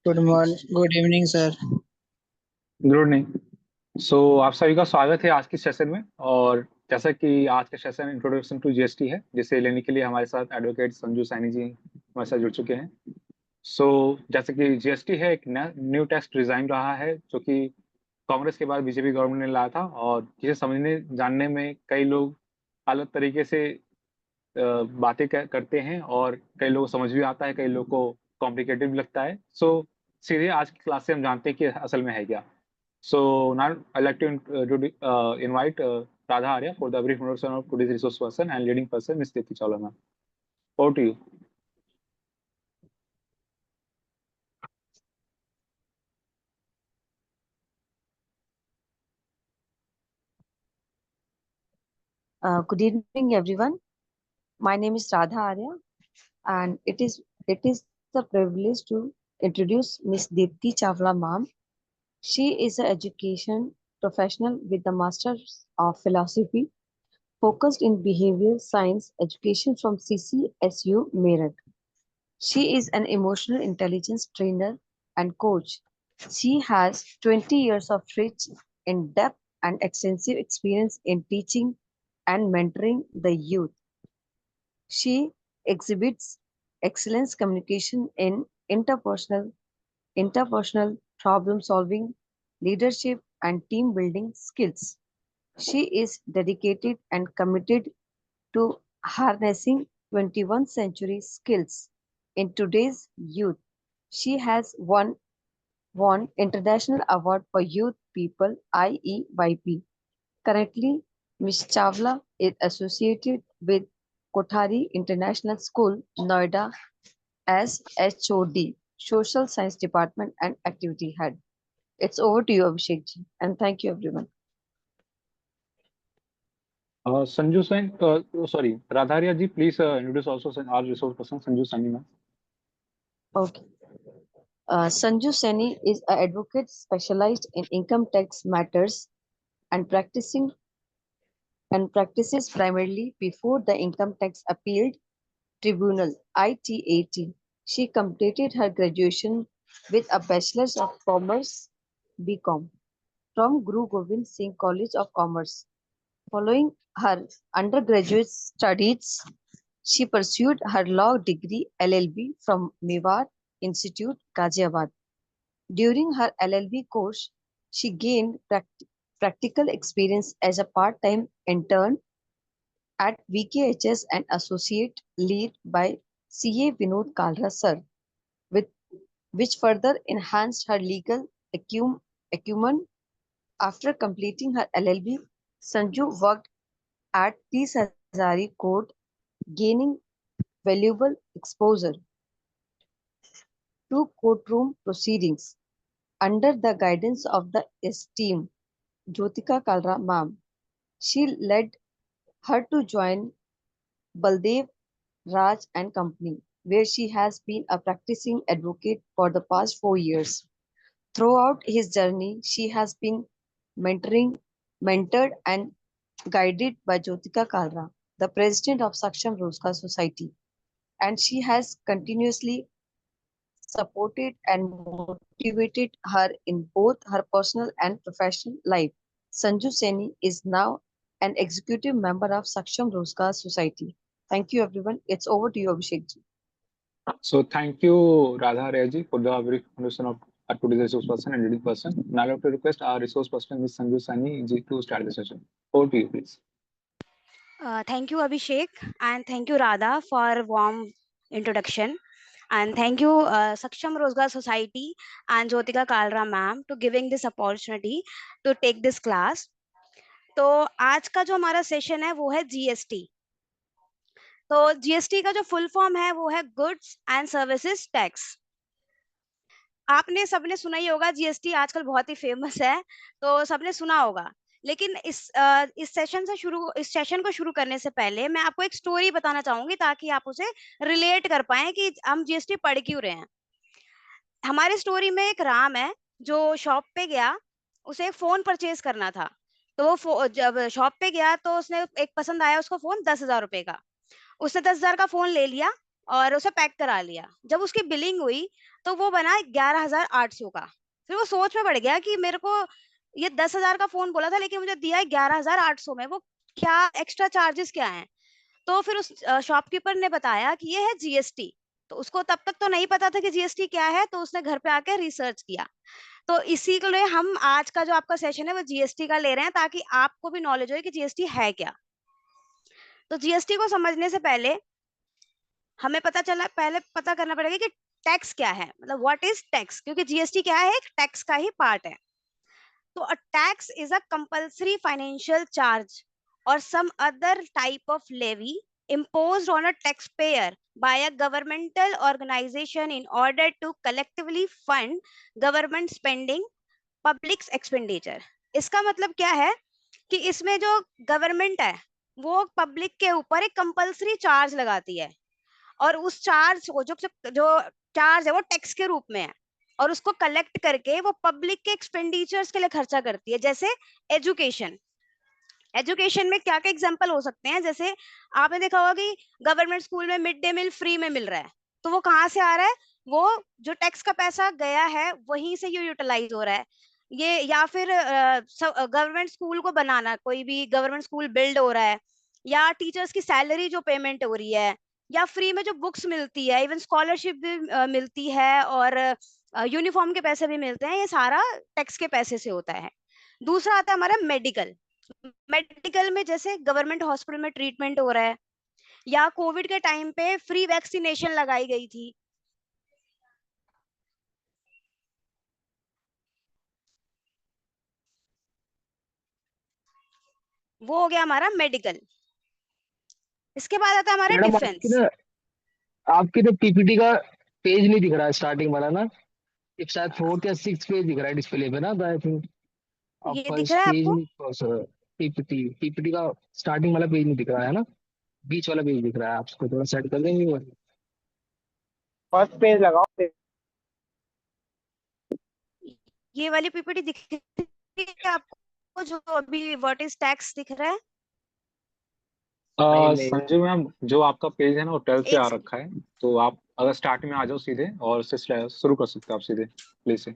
Good morning, good evening sir. Good evening. आप सभी का स्वागत है आज के सेशन में। और जैसा कि आज का सेशन इंट्रोडक्शन टू जीएसटी है, जिसे लेने के लिए हमारे साथ एडवोकेट संजू सैनी जी हमारे साथ जुड़ चुके हैं। जैसे कि जीएसटी है एक न्यू टैक्स डिजाइन रहा है जो कि कांग्रेस के बाद बीजेपी गवर्नमेंट ने लाया था, और जिसे समझने जानने में कई लोग अलग तरीके से बातें करते हैं, और कई लोगों को समझ भी आता है, कई लोगों को कॉम्प्लिकेटेड भी लगता है। सीधे आज की क्लास से हम जानते हैं कि असल में है क्या। So now I'd like to invite Radha Arya for the brief introduction of today's resource person and leading person, Ms. Deepti Chawla ma'am. Over to you. Good evening, everyone. My name is Radha Arya, and it is the privilege to introduce Miss Deepti Chawla, ma'am. She is an education professional with a Master's of Philosophy, focused in behavioral science education from CCSU Meerut. She is an emotional intelligence trainer and coach. She has 20 years of rich, in-depth, and extensive experience in teaching and mentoring the youth. She exhibits excellence communication in interpersonal problem solving, leadership, and team building skills. She is dedicated and committed to harnessing 21st century skills in today's youth. She has won International Award for Youth People IEYP. Currently, Ms. Chawla is associated with Kothari International School, Noida as HOD, Social Science Department and Activity Head. It's over to you, Abhishek ji, and thank you, everyone. Sanju Sain, sorry, Radha Arya ji, please introduce also our resource person, Sanju Sani ma'am. Okay. Sanju Seni is an advocate specialized in income tax matters and practices primarily before the Income Tax Appeal Tribunal ITAT. She completed her graduation with a Bachelor's of Commerce BCom from Guru Gobind Singh College of Commerce. Following her undergraduate studies, she pursued her law degree LLB from Mewar Institute, Ghaziabad. During her LLB course, she gained practical experience as a part-time intern at VKHS and associate lead by CA Vinod Kalra sir, with which further enhanced her legal acumen. After completing her LLB, Sanju worked at Tis Hazari Court, gaining valuable exposure to courtroom proceedings under the guidance of the esteemed Jyotika Kalra ma'am. She led her to join Baldev Raj and Company, where she has been a practicing advocate for the past 4 years. Throughout his journey, she has been mentored and guided by Jyotika Kalra, the president of Saksham Rozgar Society, and she has continuously supported and motivated her in both her personal and professional life. Sanju Seni is now an executive member of Saksham Rozgar Society. Thank you, everyone. It's over to you, Abhishek ji. So thank you, Radha Arya ji, for the brief introduction of today's resource person and leading person. Now I have to request our resource person, Ms. Sanju Sani ji, to start the session. Over to you, please. Thank you, Abhishek, and thank you, Radha, for warm introduction. And thank you, Saksham Rozgar Society and Jyotika Kalra ma'am to giving this opportunity to take this class. तो आज का जो हमारा session है वो है GST. तो GST का जो फुल फॉर्म है वो है गुड्स एंड सर्विसेज टैक्स। आपने सबने सुना ही होगा, जीएसटी आजकल बहुत ही फेमस है, तो सबने सुना होगा। लेकिन इस सेशन को शुरू करने से पहले मैं आपको एक स्टोरी बताना चाहूंगी ताकि आप उसे रिलेट कर पाए कि हम जीएसटी पढ़ क्यों रहे हैं। हमारी स्टोरी में एक राम है जो शॉप पे गया, उसे एक फोन परचेज करना था। तो वो जब शॉप पे गया तो उसने एक पसंद आया उसको फोन 10,000 रुपए का। उसने 10,000 का फोन ले लिया और उसे पैक करा लिया। जब उसकी बिलिंग हुई तो वो बना 11,800 का। फिर वो सोच में पड़ गया कि मेरे को ये 10,000 का फोन बोला था लेकिन मुझे दिया है 11,800 में, वो क्या एक्स्ट्रा चार्जेस क्या हैं? तो फिर उस शॉपकीपर ने बताया कि ये है जीएसटी। तो उसको तब तक तो नहीं पता था कि जीएसटी क्या है, तो उसने घर पे आके रिसर्च किया। तो इसी के लिए हम आज का जो आपका सेशन है वो जीएसटी का ले रहे हैं, ताकि आपको भी नॉलेज हो कि जीएसटी है क्या। तो जीएसटी को समझने से पहले हमें पहले पता करना पड़ेगा कि टैक्स क्या है, मतलब व्हाट इज टैक्स, क्योंकि जीएसटी क्या है, एक टैक्स का ही पार्ट है। तो a tax is a compulsory financial charge or some other type of levy imposed on a taxpayer by a governmental organization in order to collectively fund government spending, public expenditure। इसका मतलब क्या है कि इसमें जो government है वो public के ऊपर एक कंपलसरी चार्ज लगाती है, और उस चार्ज को जो जो चार्ज है वो टैक्स के रूप में है, और उसको कलेक्ट करके वो पब्लिक के एक्सपेंडिचर्स के लिए खर्चा करती है। जैसे एजुकेशन, एजुकेशन में क्या क्या एग्जांपल हो सकते हैं, जैसे आपने देखा होगा कि गवर्नमेंट स्कूल में मिड डे मील फ्री में मिल रहा है, तो वो कहाँ से आ रहा है? वो जो टैक्स का पैसा गया है वहीं से ये यूटिलाइज हो रहा है। ये या फिर गवर्नमेंट स्कूल को बनाना, कोई भी गवर्नमेंट स्कूल बिल्ड हो रहा है, या टीचर्स की सैलरी जो पेमेंट हो रही है, या फ्री में जो बुक्स मिलती है, इवन स्कॉलरशिप भी मिलती है, और यूनिफॉर्म के पैसे भी मिलते हैं, ये सारा टैक्स के पैसे से होता है। दूसरा आता है हमारा मेडिकल। मेडिकल में जैसे गवर्नमेंट हॉस्पिटल में ट्रीटमेंट हो रहा है, या कोविड के टाइम पे फ्री वैक्सीनेशन लगाई गई थी, वो हो गया हमारा मेडिकल। इसके बाद आता है हमारा मैडम डिफेंस। आपकी तो पीपीटी का पेज नहीं दिख रहा है स्टार्टिंग वाला ना। एक शायद फोर्थ या सिक्स पेज दिख रहा है डिस्प्ले पे ना, तो आई थिंक आप ये दिख फर्स्ट रहा है पेज आपको? नहीं, सर पीपीटी का स्टार्टिंग वाला पेज नहीं दिख रहा है ना, बीच वाला पेज दिख रहा है। आप उसको थोड़ा सेट कर देंगे वो? फर्स्ट पेज लगाओ। ये वाली पीपीटी दिख रही है आपको, जो अभी व्हाट इज टैक्स दिख रहा है? नहीं नहीं। संजू मैम, जो आपका पेज है ना वो 12 पे एक आ रखा है, तो आप अगर स्टार्ट में आ जाओ सीधे और उससे शुरू कर सकते हो आप सीधे प्ले से।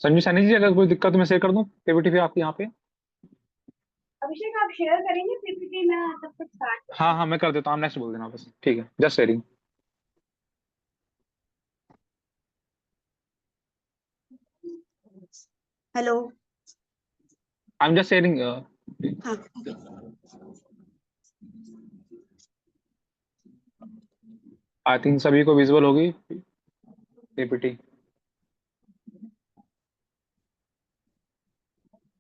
संजू सैनी जी, अगर कोई दिक्कत तो मैं शेयर कर दूं पीपीटी पे आपके यहाँ पे? अभिषेक आप शेयर करेंगे पीपीटी में तब तक स्टार्ट। हाँ हाँ, मैं कर देता हूँ, आप नेक्स्ट बोल देना बस, ठीक है, just sharing. Hello. I am just sharing. हाँ। आई थिंक सभी को विजुअल होगी पीपीटी,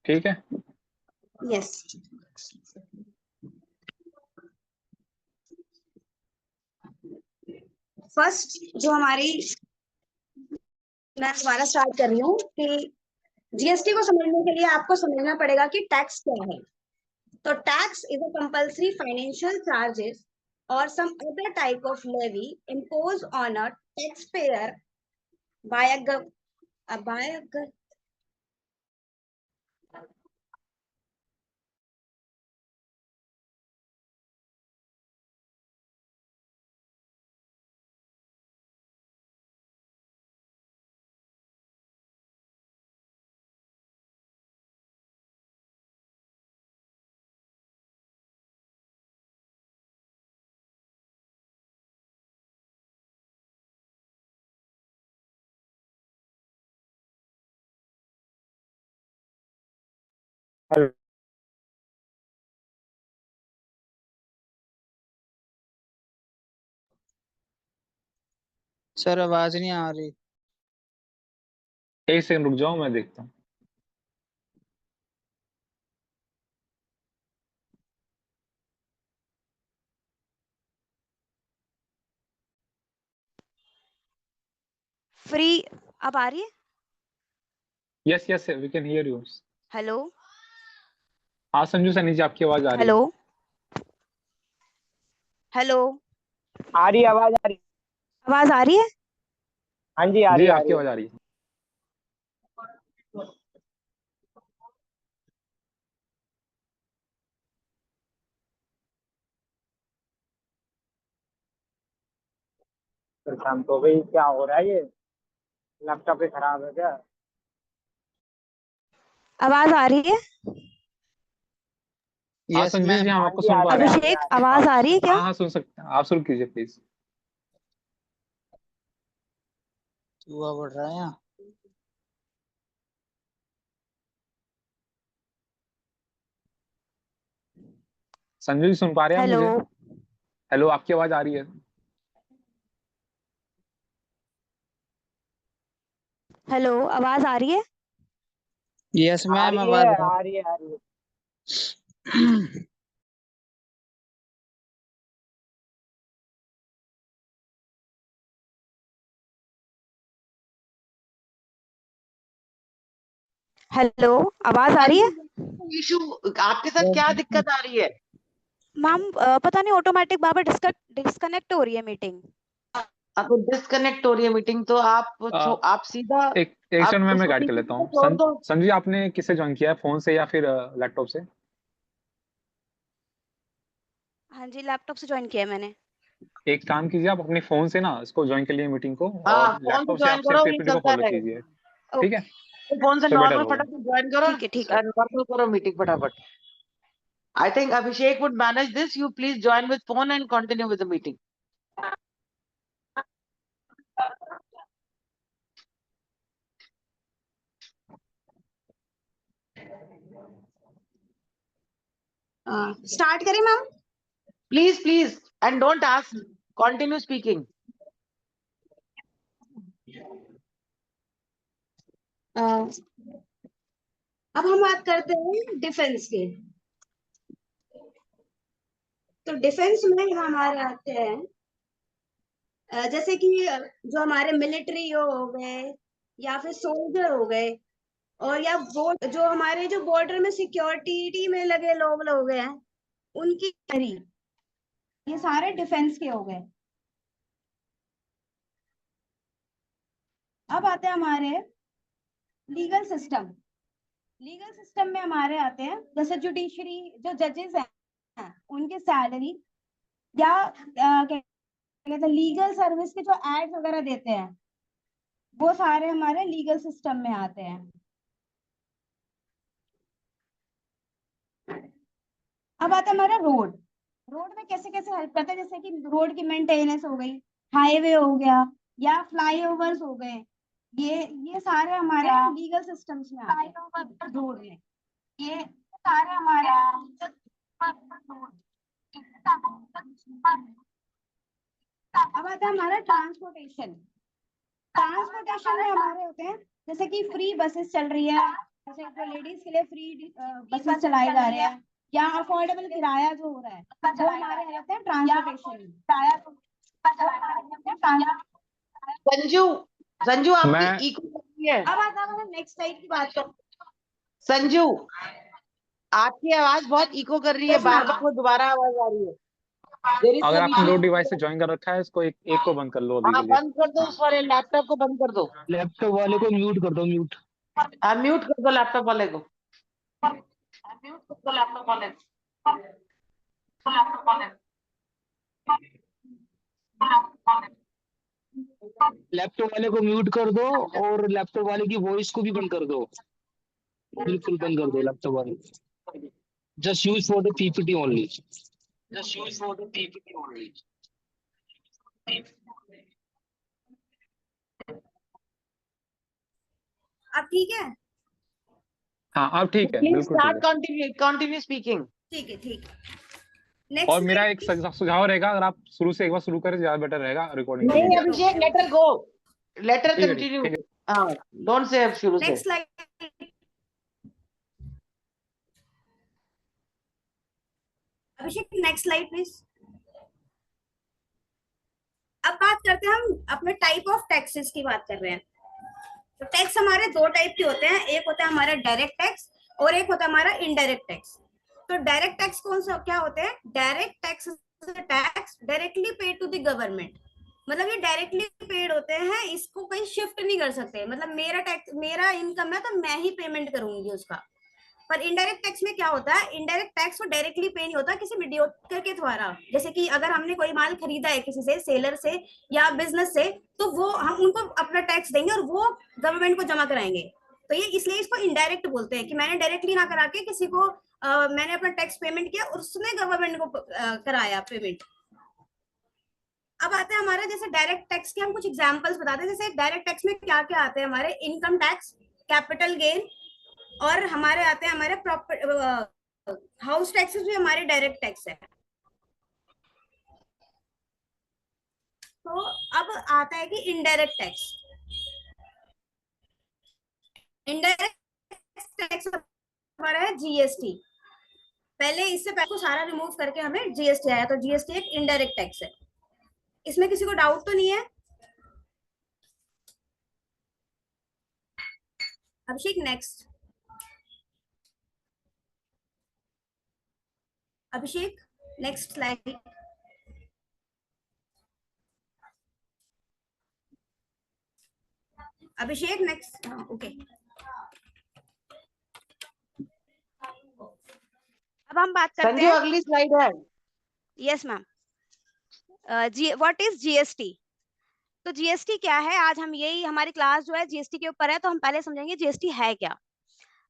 ठीक है। यस। फर्स्ट जो हमारी, मैं दोबारा स्टार्ट कर रही हूँ कि जीएसटी को समझने के लिए आपको समझना पड़ेगा कि टैक्स क्या है। तो tax is a compulsory financial charges और some other type of levy impose on a tax payer by a sir आवाज नहीं आ रही। एक सेकंड रुक जाओ, मैं देखता हूँ। फ्री अब आ रही है? Yes yes we can hear you. Hello हाँ संजू सैनी जी, आपकी आवाज आ रही हेलो है। हेलो, आ रही है, आवाज आ रही है। आवाज आ रही है? हाँ जी आ रही जी है, आ आपकी रही है। आवाज आ रही है। फिर शाम को भाई क्या हो रहा है, ये लैपटॉप ही खराब है क्या? आवाज आ रही है? हाँ यस संजू जी, मैम। हम हाँ आपको जी सुन आ पा रही है, रहे आ हैं। रही है, अभिषेक आ रही है। आवाज आ रही है क्या? हाँ हाँ सुन सकते हैं, आप शुरू कीजिए प्लीज। हुआ बढ़ रहा है यहाँ। संजू जी सुन पा रहे हैं आप हेलो मुझे? हेलो, आपकी आवाज आ रही है? हेलो, आवाज आ रही है? यस आ मैम रही है, आवाज आ रही है, आ रही है। हेलो, आवाज आ रही है? इशू आपके साथ क्या दिक्कत आ रही है? मैम पता नहीं ऑटोमेटिक बार डिस्कनेक्ट हो रही है मीटिंग। आपको डिस्कनेक्ट हो रही है मीटिंग, तो आप सीधा एक एक आप सेकंड में उसको गाइड कर लेता पीपीटी हूँ। को छोड़ दो। संजू जी, आपने किससे ज्वाइन किया है, फोन से या फिर लैपटॉप से? हाँ जी, लैपटॉप से ज्वाइन किया है मैंने। एक काम कीजिए, आप अपने फोन से ना इसको ज्वाइन कर लिए मीटिंग को, हाँ, और फोन से लैपटॉप से ज्वाइन आप सिर्फ करो, ये पीपीटी को चलता फॉलो कीजिए। रहेगा। ठीक है, तो फोन से तो बेटर नॉर्मल होगा। फटाफट ज्वाइन करो ठीक है। और नॉर्मल करो मीटिंग फटाफट। I think Abhishek would manage this. You please join with phone and continue with the meeting. Start करें ma'am? Please please and don't ask, continue speaking. अब हम बात करते हैं डिफेंस की। तो डिफेंस में हमारे आते हैं जैसे कि जो हमारे मिलिट्री हो गए या फिर सोल्जर हो गए, और या जो हमारे जो बॉर्डर में सिक्योरिटी में लगे लोग हैं उनकी, ये सारे डिफेंस के हो गए। अब आते हैं हमारे लीगल सिस्टम। लीगल सिस्टम में हमारे आते हैं जैसे जुडिशरी, जो जजेस हैं उनकी सैलरी, या क्या कहते हैं लीगल सर्विस के जो एड्स वगैरह देते हैं, वो सारे हमारे लीगल सिस्टम में आते हैं। अब आता है हमारा रोड। रोड में कैसे कैसे हेल्प करता है, जैसे कि रोड की मेंटेनेंस हो गई, हाईवे हो गया, या फ्लाईओवर्स हो गए, ये सारे हमारे लीगल सिस्टम्स में आते हैं। रोड में ये सारे हमारे अब आता है हमारा ट्रांसपोर्टेशन। ट्रांसपोर्टेशन में हमारे होते हैं जैसे कि फ्री बसेस चल रही है, जैसे जो लेडीज के लिए फ्री बसेस चलाए जा रहे हैं, या अफोर्डेबल किराया जो हो रहा है, वो हमारे रहते हैं ट्रांसपोर्टेशन। संजू, संजू मैं आपकी इको कर रही है। अब आता है नेक्स्ट साइड की बात करते संजू, आपकी आवाज बहुत इको कर रही है, बार बार दोबारा आवाज आ रही है। देयर इज अगर सम आपने दो इशू। डिवाइस से ज्वाइन कर रखा है, इसको एक को बंद कर लो अभी हाँ, के लिए। बंद कर दो उस वाले लैपटॉप को, बंद कर दो। लैपटॉप वाले को म्यूट कर दो, म्यूट। हाँ, म्यूट कर दो लैपटॉप वाले को। म्यूट कर दो लैपटॉप वाले को। लैपटॉप वाले को म्यूट कर दो और लैपटॉप वाले की वॉइस को भी बंद कर दो, बिल्कुल बंद कर दो लैपटॉप वाले। Just use for the PPT only, just use for the PPT only. अब ठीक है? हाँ अब ठीक है, प्लीज बिल्कुल ठीक स्टार्ट, है। Continue speaking. ठीक है ठीक है। और मेरा एक सुझाव रहेगा, अगर आप शुरू से एक बार शुरू करें ज्यादा बेटर रहेगा रिकॉर्डिंग के नहीं लिए। अभिषेक, लेटर गो, लेटर ठीक है, कंटिन्यू। ठीक है। हाँ, डोंट से शुरू से। Next slide. Abhishek next slide please. अब बात करते हैं हम अपने टाइप ऑफ टैक्सेस की बात कर रहे हैं। तो टैक्स हमारे दो टाइप के होते हैं, एक होता है हमारा डायरेक्ट टैक्स और एक होता है हमारा इनडायरेक्ट टैक्स। तो डायरेक्ट टैक्स कौन सा क्या होते हैं? Direct tax tax directly paid to the government, मतलब ये डायरेक्टली पेड होते हैं, इसको कहीं शिफ्ट नहीं कर सकते। मतलब मेरा टैक्स, मेरा इनकम है तो मैं ही पेमेंट करूंगी उसका। पर इनडायरेक्ट टैक्स में क्या होता है? इनडायरेक्ट टैक्स को डायरेक्टली पे नहीं होता, किसी मीडिएटर के द्वारा। जैसे कि अगर हमने कोई माल खरीदा है किसी से, सेलर से या बिजनेस से, तो वो हम उनको अपना टैक्स देंगे और वो गवर्नमेंट को जमा कराएंगे। तो ये इसलिए इसको इनडायरेक्ट बोलते हैं कि मैंने डायरेक्टली ना करा के किसी को मैंने अपना टैक्स पेमेंट किया और उसने गवर्नमेंट को कराया पेमेंट। अब आते हैं हमारे जैसे डायरेक्ट टैक्स के हम कुछ एग्जांपल्स बताते हैं। जैसे डायरेक्ट टैक्स में क्या क्या आते हैं हमारे? इनकम टैक्स, कैपिटल गेन, और हमारे आते हैं हमारे प्रॉपर्टी, हाउस टैक्सेस भी हमारे डायरेक्ट टैक्स है। तो अब आता है कि इनडायरेक्ट टैक्स। इनडायरेक्ट टैक्स हमारा है जीएसटी। पहले इससे पहले को सारा रिमूव करके हमें जीएसटी आया, तो जीएसटी एक इनडायरेक्ट टैक्स है। इसमें किसी को डाउट तो नहीं है? अभिषेक नेक्स्ट। अभिषेक नेक्स्ट स्लाइड। अभिषेक नेक्स्ट। ओके, अब हम बात करते संजू हैं। अगली स्लाइड है। Yes ma'am. What is GST? तो जीएसटी क्या है? आज हम यही, हमारी क्लास जो है जीएसटी के ऊपर है, तो हम पहले समझेंगे जीएसटी है क्या।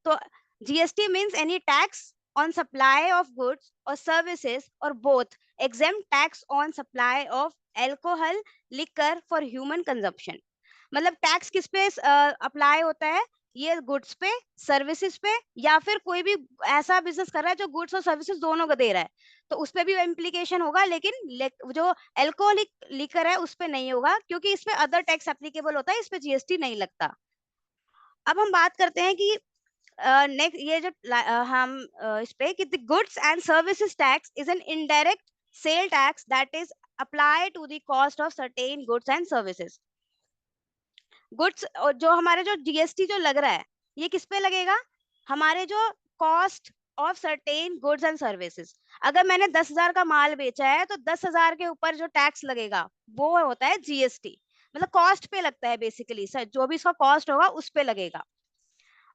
तो GST means any tax on supply of goods और सर्विसेज और both exempt tax on supply of alcohol, liquor for human consumption. मतलब टैक्स किस पे अप्लाई होता है? ये गुड्स पे, सर्विसेज पे, या फिर कोई भी ऐसा बिजनेस कर रहा है जो गुड्स और सर्विसेज दोनों को दे रहा है, तो उस पे भी इम्प्लीकेशन होगा। लेकिन जो एल्कोहलिक लिकर है उस पे नहीं होगा, क्योंकि इस पे अदर टैक्स एप्लीकेबल होता है, इस पे जीएसटी नहीं लगता। अब हम बात करते हैं कि नेक्स्ट ये जो हम इस पे कि the goods and services tax is an indirect sale tax that is apply to the cost of certain goods and services. Goods जो हमारे जो जीएसटी जो लग रहा है, ये किस पे लगेगा? हमारे जो cost of certain goods and services. अगर मैंने 10,000 का माल बेचा है तो 10,000 के ऊपर जो टैक्स लगेगा वो होता है जीएसटी। मतलब कॉस्ट पे लगता है बेसिकली, जो भी इसका कॉस्ट होगा उस पे लगेगा।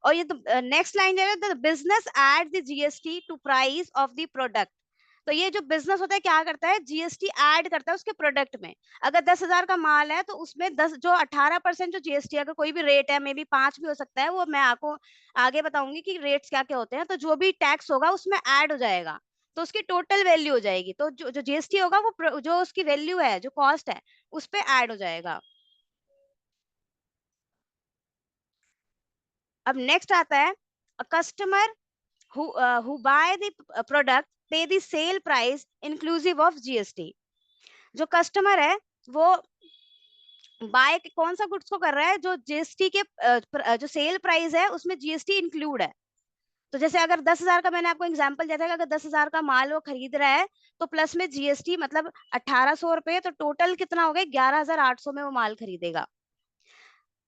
और ये नेक्स्ट लाइन है, the business add the GST to price of the product. तो ये जो बिजनेस होता है क्या करता है? जीएसटी ऐड करता है उसके प्रोडक्ट में। अगर 10,000 का माल है तो उसमें 10 जो 18% जो जीएसटी, अगर कोई भी रेट है, मे बी 5 भी हो सकता है, वो मैं आपको आगे बताऊंगी कि रेट्स क्या क्या होते हैं। तो जो भी टैक्स होगा उसमें ऐड हो जाएगा, तो उसकी टोटल वैल्यू हो जाएगी। तो जो जीएसटी होगा वो जो उसकी वैल्यू है, जो कॉस्ट है, उस पे ऐड हो जाएगा। अब नेक्स्ट आता है customer who buy the product pay the sale price inclusive of GST। जो कस्टमर है वो बाय कौन सा गुड्स को कर रहा है? जो जीएसटी के जो सेल प्राइस है उसमें जीएसटी इंक्लूड है। तो जैसे अगर 10,000 का, मैंने आपको एग्जांपल दिया था कि अगर 10,000 का माल वो खरीद रहा है तो प्लस में जीएसटी मतलब 1,800 रुपए, तो टोटल कितना हो गया? 11,800 में वो माल खरीदेगा।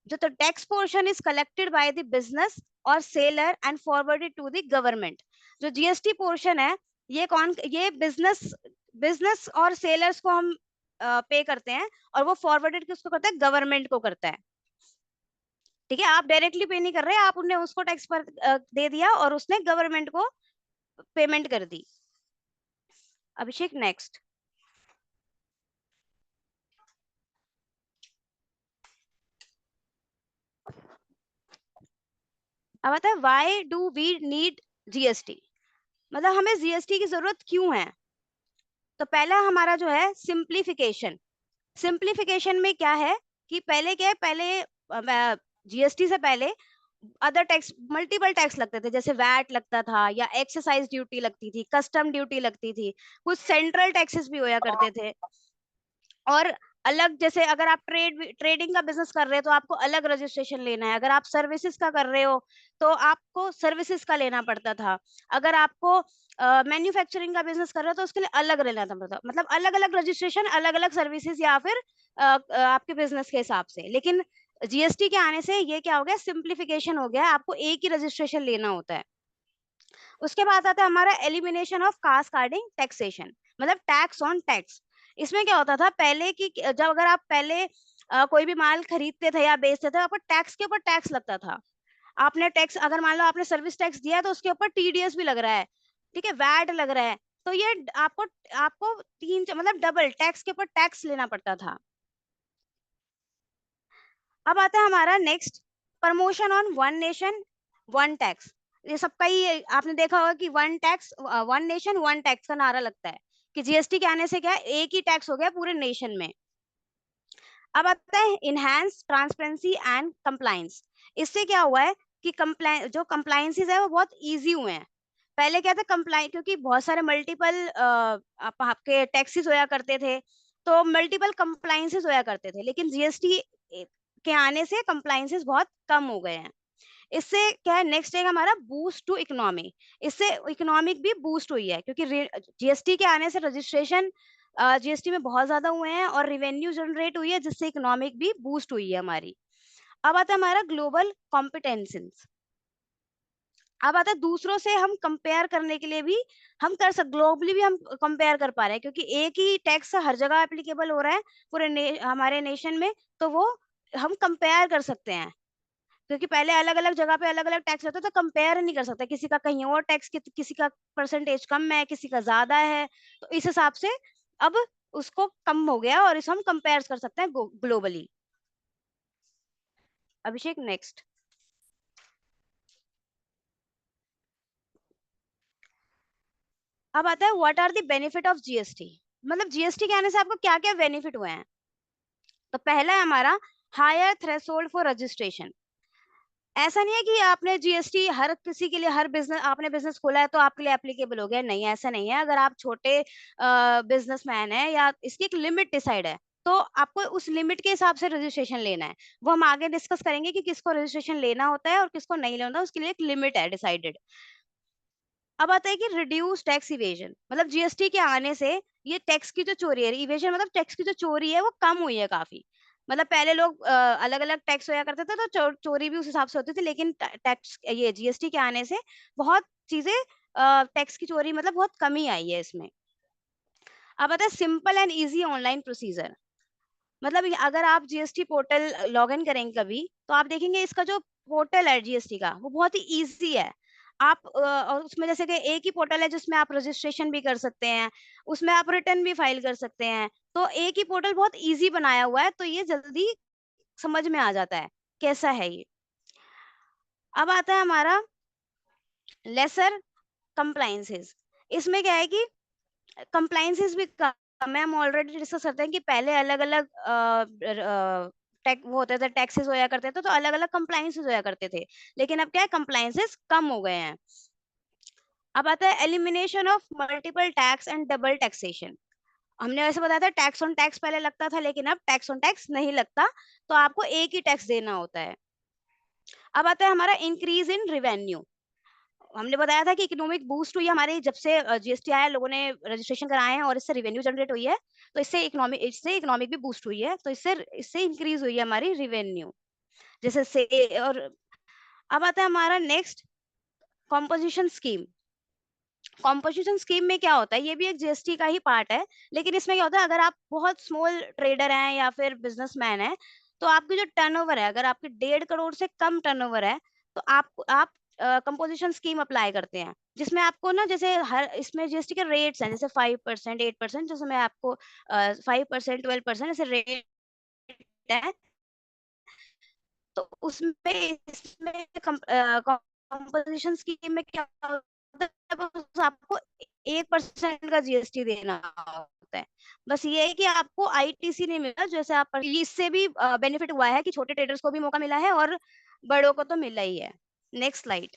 जो तो tax portion is collected by the business और seller and forwarded to the government. जो जीएसटी पोर्शन है ये बिजनेस और सेलर्स को हम पे करते हैं, और वो फॉरवर्डेड किसको करता है? गवर्नमेंट को करता है। ठीक है, आप डायरेक्टली पे नहीं कर रहे, आप उन्हें उसको टैक्स पर दे दिया और उसने गवर्नमेंट को पेमेंट कर दी। अभिषेक नेक्स्ट। अब आता है why do we need GST, मतलब हमें जीएसटी की जरूरत क्यों है? तो पहला हमारा जो है सिंप्लीफिकेशन। सिंप्लीफिकेशन में क्या है कि पहले क्या है, पहले जीएसटी से पहले अदर टैक्स, मल्टीपल टैक्स लगते थे, जैसे वैट लगता था या एक्सरसाइज ड्यूटी लगती थी, कस्टम ड्यूटी लगती थी, कुछ सेंट्रल टैक्सेस भी होया करते थे। और अलग, जैसे अगर आप ट्रेडिंग का बिजनेस कर रहे हो तो आपको अलग रजिस्ट्रेशन लेना है, अगर आप सर्विसेज का कर रहे हो तो आपको सर्विसेज का लेना पड़ता था, अगर आपको मैन्युफैक्चरिंग का बिजनेस कर रहे हो तो उसके लिए अलग लेना पड़ता, मतलब अलग अलग रजिस्ट्रेशन, अलग अलग सर्विसेज, या फिर आपके बिजनेस के हिसाब से। लेकिन जीएसटी के आने से ये क्या हो गया, सिंप्लीफिकेशन हो गया, आपको एक ही रजिस्ट्रेशन लेना होता है। उसके बाद आता है हमारा एलिमिनेशन ऑफ कास्केडिंग टैक्सेशन, मतलब टैक्स ऑन टैक्स। इसमें क्या होता था पहले की, जब अगर आप पहले कोई भी माल खरीदते थे या बेचते थे, आपको टैक्स के ऊपर टैक्स लगता था। आपने टैक्स, अगर मान लो आपने सर्विस टैक्स दिया है तो उसके ऊपर टीडीएस भी लग रहा है, ठीक है, वैट लग रहा है, तो ये आपको आपको तीन, मतलब डबल टैक्स के ऊपर टैक्स लेना पड़ता था। अब आता है हमारा next, promotion on one nation one tax. ये सबका ही आपने देखा होगा कि one tax one nation one tax का नारा लगता है, कि जीएसटी के आने से क्या है, एक ही टैक्स हो गया पूरे नेशन में। अब आता है इनहैंस ट्रांसपेरेंसी एंड कंप्लायंस। इससे क्या हुआ है कि जो कंप्लायंसेस है वो बहुत इजी हुए हैं। पहले क्या था, कंप्लाइन, क्योंकि बहुत सारे मल्टीपल आपके टैक्सेस होया करते थे, तो मल्टीपल कंप्लायंसेस होया करते थे, लेकिन जीएसटी के आने से कंप्लायंसेस बहुत कम हो गए हैं। इससे क्या है, नेक्स्ट है हमारा बूस्ट टू इकोनॉमी। इससे इकोनॉमिक भी बूस्ट हुई है, क्योंकि जीएसटी के आने से रजिस्ट्रेशन जीएसटी में बहुत ज्यादा हुए हैं और रिवेन्यू जनरेट हुई है, जिससे इकोनॉमिक भी बूस्ट हुई है हमारी। अब आता है हमारा ग्लोबल कॉम्पिटेंसेस। अब आता है दूसरों से हम कंपेयर करने के लिए भी हम कर सकते, ग्लोबली भी हम कंपेयर कर पा रहे हैं, क्योंकि एक ही टैक्स हर जगह एप्लीकेबल हो रहा है पूरे हमारे नेशन में, तो वो हम कंपेयर कर सकते हैं। क्योंकि पहले अलग अलग जगह पे अलग अलग टैक्स रहता, तो कंपेयर नहीं कर सकते, किसी का कहीं और टैक्स, किसी का परसेंटेज कम है, किसी का ज्यादा है, तो इस हिसाब से अब उसको कम हो गया और इसे हम कंपेयर कर सकते हैं ग्लोबली। अभिषेक नेक्स्ट। अब आता है what are the benefit of GST, मतलब जीएसटी के आने से आपको क्या क्या बेनिफिट हुए हैं। तो पहला है हमारा हायर थ्रेशोल्ड फॉर रजिस्ट्रेशन। ऐसा नहीं है कि आपने जीएसटी हर किसी के लिए, हर बिजनेस, आपने बिजनेस खोला है तो आपके लिए एप्लीकेबल हो गया, नहीं ऐसा नहीं है। अगर आप छोटे बिजनेसमैन है या इसकी एक लिमिट डिसाइड है, तो आपको उस लिमिट के हिसाब से रजिस्ट्रेशन लेना है। वो हम आगे डिस्कस करेंगे कि किसको रजिस्ट्रेशन लेना होता है और किसको नहीं लेना होता, उसके लिए एक लिमिट है डिसाइडेड। अब आता है कि रिड्यूस टैक्स इवेजन, मतलब जीएसटी के आने से ये टैक्स की जो चोरी है, इवेजन मतलब टैक्स की जो चोरी है वो कम हुई है काफी। मतलब पहले लोग अलग अलग टैक्स होया करते थे, तो चोरी भी उस हिसाब से होती थी, लेकिन टैक्स, ये जीएसटी के आने से बहुत चीजें, टैक्स की चोरी मतलब बहुत कमी आई है इसमें। अब आता है simple and easy online procedure. मतलब अगर आप जीएसटी पोर्टल लॉग इन करेंगे कभी, तो आप देखेंगे इसका जो पोर्टल है जीएसटी का वो बहुत ही इजी है। आप और उसमें जैसे कि एक ही पोर्टल है जिसमें आप रजिस्ट्रेशन भी कर सकते हैं, उसमें आप रिटर्न भी फाइल कर सकते हैं, तो एक ही पोर्टल बहुत इजी बनाया हुआ है, तो ये जल्दी समझ में आ जाता है कैसा है ये। अब आता है हमारा लेसर कंप्लायंसेस। इसमें क्या है कि कंप्लायंसेस भी कम है, हम ऑलरेडी डिस्कस करते हैं कि पहले अलग अलग वो होते थे, टैक्सेस होया करते थे, तो अलग अलग कंप्लायंसेस होया करते थे, लेकिन अब क्या है, कंप्लायंसेस कम हो गए हैं। अब आता है elimination of multiple tax and double taxation. हमने वैसे बताया था टैक्स ऑन टैक्स पहले लगता था, लेकिन अब टैक्स ऑन टैक्स नहीं लगता, तो आपको एक ही टैक्स देना होता है। अब आता है हमारा इंक्रीज इन रिवेन्यू। हमने बताया था कि इकोनॉमिक बूस्ट हुई है हमारे, जब से जीएसटी आया, लोगों ने रजिस्ट्रेशन कराए हैं और इससे रिवेन्यू जनरेट हुई है, तो इससे इकोनॉमिक भी बूस्ट हुई है, तो इससे इंक्रीज हुई है हमारी रिवेन्यू, जैसे से। और अब आता है हमारा next, composition scheme. Composition scheme में क्या होता है, ये भी एक जीएसटी का ही पार्ट है, लेकिन इसमें क्या होता है, अगर आप बहुत स्मॉल ट्रेडर हैं या फिर बिजनेसमैन है, तो आपकी जो टर्नओवर है, अगर आपकी 1.5 करोड़ से कम टर्नओवर है, तो आप कंपोजिशन स्कीम अप्लाई करते हैं, जिसमें आपको ना, जैसे हर इसमें जीएसटी के रेट्स हैं, जैसे 5%, 8%, जिसमें आपको 5%, 12% ऐसे रेट है, तो उसमें इसमें कंपोजिशन स्कीम में क्या होता है, बस आपको 1% का जीएसटी देना होता सकता है। बस ये है कि आपको आईटीसी नहीं मिला, जैसे आप इससे भी बेनिफिट हुआ है कि छोटे ट्रेडर्स को भी मौका मिला है और बड़ों को तो मिला ही है। Next slide.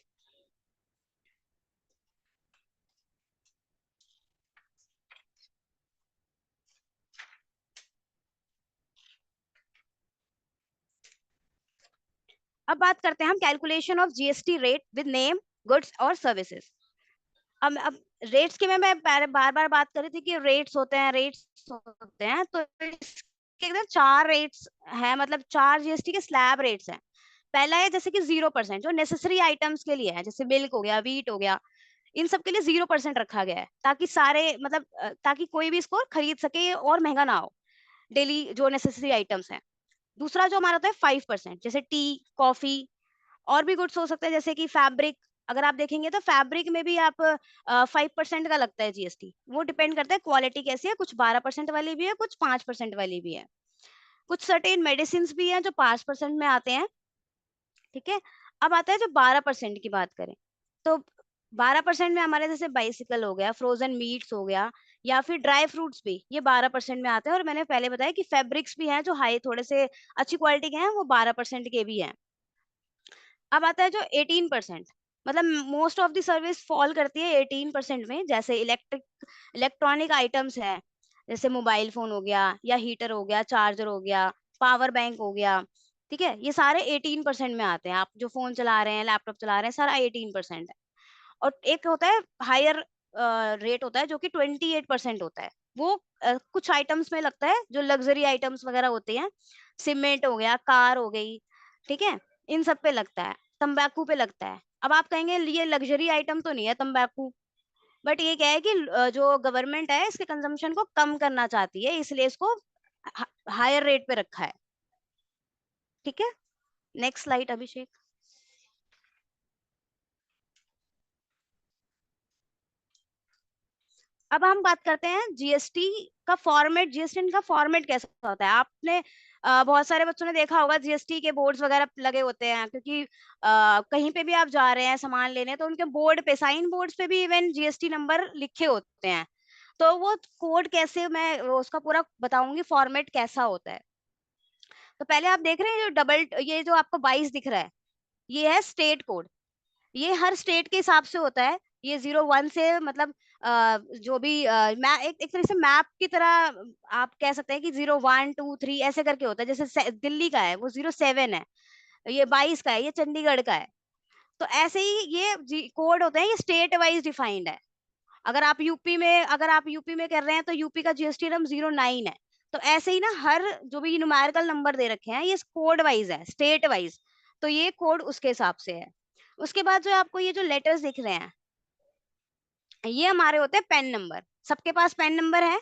अब बात करते हैं हम calculation of GST rate with name, goods और सर्विसेज। अब रेट्स की मैं बार बार बात कर रही थी कि रेट्स होते हैं, तो इसके अंदर 4 रेट्स हैं, मतलब 4 जीएसटी के स्लैब रेट्स हैं। पहला है जैसे कि 0%, जो नेसेसरी आइटम्स के लिए है, जैसे मिल्क हो गया, व्हीट हो गया, इन सब के लिए 0% रखा गया है, ताकि सारे मतलब ताकि कोई भी इसको खरीद सके और महंगा ना हो, डेली जो नेसेसरी आइटम्स हैं। दूसरा जो हमारा होता है 5%, जैसे टी, कॉफी और भी गुड्स हो सकते हैं, जैसे कि फैब्रिक। अगर आप देखेंगे तो फैब्रिक में भी आप 5% का लगता है जीएसटी। वो डिपेंड करता है क्वालिटी कैसी है, कुछ 12% वाली भी है, कुछ 5% वाली भी है। कुछ सर्टेन मेडिसिन भी है जो 5% में आते हैं। ठीक है, अब आता है जो 12% की बात करें, तो 12% में हमारे जैसे बाइसिकल हो गया, फ्रोजन मीट्स हो गया, या फिर ड्राई फ्रूट्स भी, ये 12% में आते हैं। और मैंने पहले बताया कि फैब्रिक्स भी हैं जो हाई थोड़े से अच्छी क्वालिटी के हैं, वो 12% के भी हैं। अब आता है जो 18%, मतलब most of the service fall करती है 18% में, जैसे इलेक्ट्रॉनिक आइटम्स है, जैसे मोबाइल फोन हो गया, या हीटर हो गया, चार्जर हो गया, पावर बैंक हो गया। ठीक है, ये सारे 18% में आते हैं। आप जो फोन चला रहे हैं, लैपटॉप चला रहे हैं, सारा 18% है। और एक होता है हायर रेट होता है जो कि 28% होता है। वो कुछ आइटम्स में लगता है, जो लग्जरी आइटम्स वगैरह होती हैं, सीमेंट हो गया, कार हो गई, ठीक है, इन सब पे लगता है। तंबाकू पे लगता है। अब आप कहेंगे ये लग्जरी आइटम तो नहीं है तंबाकू, बट ये क्या है कि जो गवर्नमेंट है इसके कंजम्पशन को कम करना चाहती है, इसलिए इसको हायर रेट पे रखा है। ठीक है, नेक्स्ट स्लाइड अभिषेक। अब हम बात करते हैं जीएसटी का फॉर्मेट। जीएसटी का फॉर्मेट कैसा होता है? आपने बहुत सारे बच्चों ने देखा होगा, जीएसटी के बोर्ड्स वगैरह लगे होते हैं, क्योंकि कहीं पे भी आप जा रहे हैं सामान लेने, तो उनके बोर्ड पे, साइन बोर्ड्स पे भी इवन जीएसटी नंबर लिखे होते हैं। तो वो कोड कैसे, मैं उसका पूरा बताऊंगी फॉर्मेट कैसा होता है। तो पहले आप देख रहे हैं जो डबल, ये जो आपको 22 दिख रहा है, ये है स्टेट कोड। ये हर स्टेट के हिसाब से होता है। ये 01 से मतलब जो भी एक तरह से मैप की तरह आप कह सकते हैं कि 01, 2, 3 ऐसे करके होता है। जैसे दिल्ली का है वो 07 है, ये 22 का है, ये चंडीगढ़ का है। तो ऐसे ही ये कोड होते हैं, ये स्टेट वाइज डिफाइंड है। अगर आप यूपी में कर रहे हैं तो यूपी का जीएसटी नंबर 09 है। तो ऐसे ही ना हर जो भी न्यूमेरिकल नंबर दे रखे हैं, ये कोड वाइज है, स्टेट वाइज। तो ये कोड उसके हिसाब से है। उसके बाद जो आपको ये जो लेटर्स दिख रहे हैं, ये हमारे होते हैं पेन नंबर। सबके पास पेन नंबर है।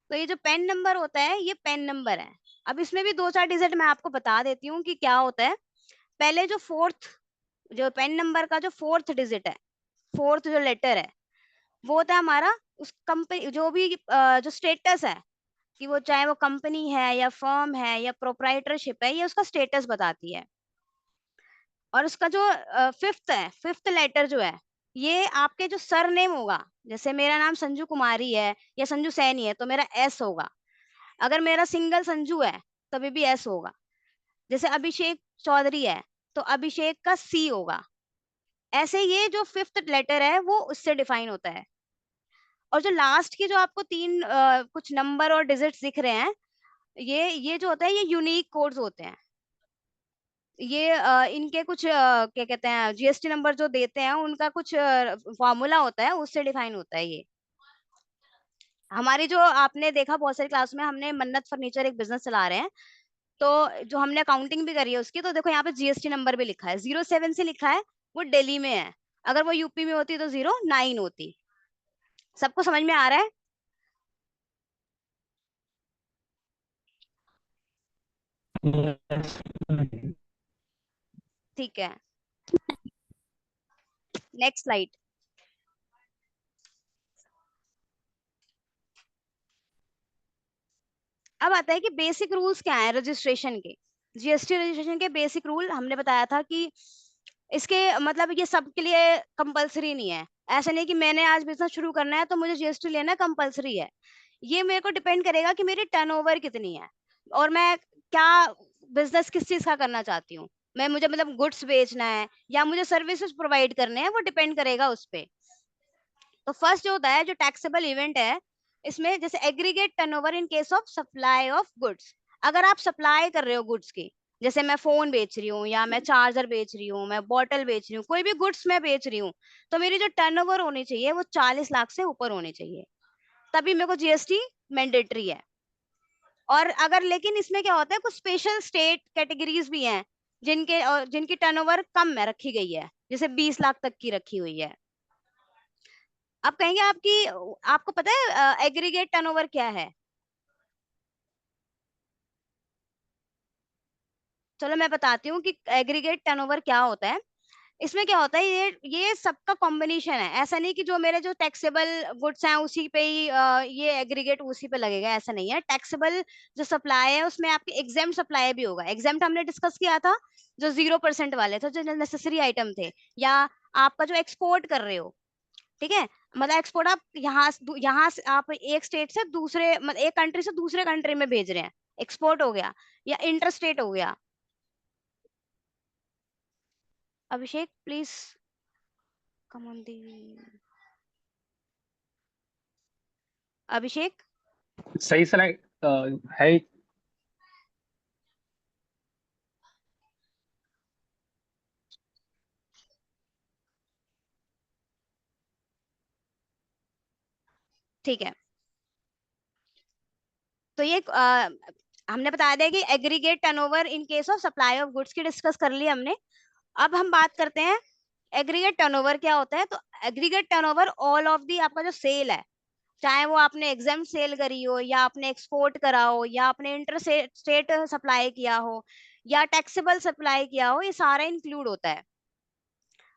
तो ये जो पेन नंबर होता है, ये पेन नंबर है। अब इसमें भी 2-4 डिजिट मैं आपको बता देती हूँ कि क्या होता है। पहले जो जो पेन नंबर का जो 4th डिजिट है, 4th जो लेटर है, वो होता है हमारा उस कंपनी जो भी जो स्टेटस है, कि वो चाहे वो कंपनी है या फर्म है या प्रोप्राइटरशिप है, ये उसका स्टेटस बताती है। और उसका जो 5th लेटर जो है, ये आपके जो सरनेम होगा, जैसे मेरा नाम संजू कुमारी है या संजू सैनी है, तो मेरा एस होगा। अगर मेरा सिंगल संजू है तभी भी एस होगा। जैसे अभिषेक चौधरी है तो अभिषेक का सी होगा। ऐसे ये जो 5th लेटर है वो उससे डिफाइन होता है। और जो लास्ट की जो आपको 3 कुछ नंबर और डिजिट्स दिख रहे हैं, ये जो होता है, ये यूनिक कोड्स होते हैं। ये इनके कुछ क्या कहते हैं, जीएसटी नंबर जो देते हैं उनका कुछ फॉर्मूला होता है, उससे डिफाइन होता है ये। हमारी जो आपने देखा बहुत सारी क्लास में, हमने मन्नत फर्नीचर एक बिजनेस चला रहे हैं, तो जो हमने अकाउंटिंग भी करी है उसकी, तो देखो यहाँ पे जीएसटी नंबर भी लिखा है, 07 से लिखा है, वो दिल्ली में है। अगर वो यूपी में होती तो 09 होती। सबको समझ में आ रहा है? ठीक है, नेक्स्ट स्लाइड। अब आता है कि बेसिक रूल्स क्या है रजिस्ट्रेशन के। जीएसटी रजिस्ट्रेशन के बेसिक रूल हमने बताया था कि इसके मतलब ये सबके लिए कंपलसरी नहीं है। ऐसा नहीं कि मैंने आज बिजनेस शुरू करना है तो मुझे जीएसटी लेना कंपलसरी है। ये मेरे को डिपेंड करेगा कि मेरी टर्नओवर कितनी है और मैं क्या बिजनेस किस चीज का करना चाहती हूँ। मैं मुझे मतलब गुड्स बेचना है या मुझे सर्विसेज प्रोवाइड करने हैं, वो डिपेंड करेगा उस पे। तो फर्स्ट जो होता है जो टैक्सेबल इवेंट है, इसमें जैसे aggregate turnover in case of supply of goods. अगर आप सप्लाई कर रहे हो गुड्स की, जैसे मैं फोन बेच रही हूँ या मैं चार्जर बेच रही हूँ, मैं बॉटल बेच रही हूँ, कोई भी गुड्स मैं बेच रही हूँ, तो मेरी जो टर्नओवर होनी चाहिए वो 40 लाख से ऊपर होनी चाहिए, तभी मेरे को जीएसटी मैंडेटरी है। और अगर लेकिन इसमें क्या होता है, कुछ स्पेशल स्टेट कैटेगरीज भी हैं जिनकी टर्नओवर कम में रखी गई है, जैसे 20 लाख तक की रखी हुई है। आप कहेंगे आपको पता है एग्रीगेट टर्नओवर क्या है? चलो मैं बताती हूँ कि एग्रीगेट टर्नओवर क्या होता है। इसमें क्या होता है, ये सबका कॉम्बिनेशन है। ऐसा नहीं कि जो मेरे जो टैक्सेबल गुड्स हैं उसी पे ही ये एग्रीगेट उसी पे लगेगा, ऐसा नहीं है। टैक्सेबल जो सप्लाई है उसमें आपकी एग्जेम्प्ट सप्लाई भी होगा। एग्जेम्प्ट हमने डिस्कस किया था, जो 0% वाले थे, जो नेसेसरी आइटम थे, या आपका जो एक्सपोर्ट कर रहे हो, ठीक है, मतलब एक्सपोर्ट आप यहाँ से आप एक स्टेट से दूसरे, मतलब एक कंट्री से दूसरे कंट्री में भेज रहे हैं, एक्सपोर्ट हो गया, या इंटरस्टेट हो गया। अभिषेक प्लीज कम ऑन दी। अभिषेक सही स्लाइड है। ठीक है, तो ये हमने बता दिया कि aggregate turnover in case of supply of goods की डिस्कस कर ली हमने। अब हम बात करते हैं एग्रीगेट टर्नओवर क्या होता है। तो aggregate turnover all of the आपका जो सेल है, चाहे वो आपने एग्जाम सेल करी हो, या आपने एक्सपोर्ट करा हो, या आपने इंटर स्टेट सप्लाई किया हो, या टैक्सेबल सप्लाई किया हो, ये सारा इंक्लूड होता है।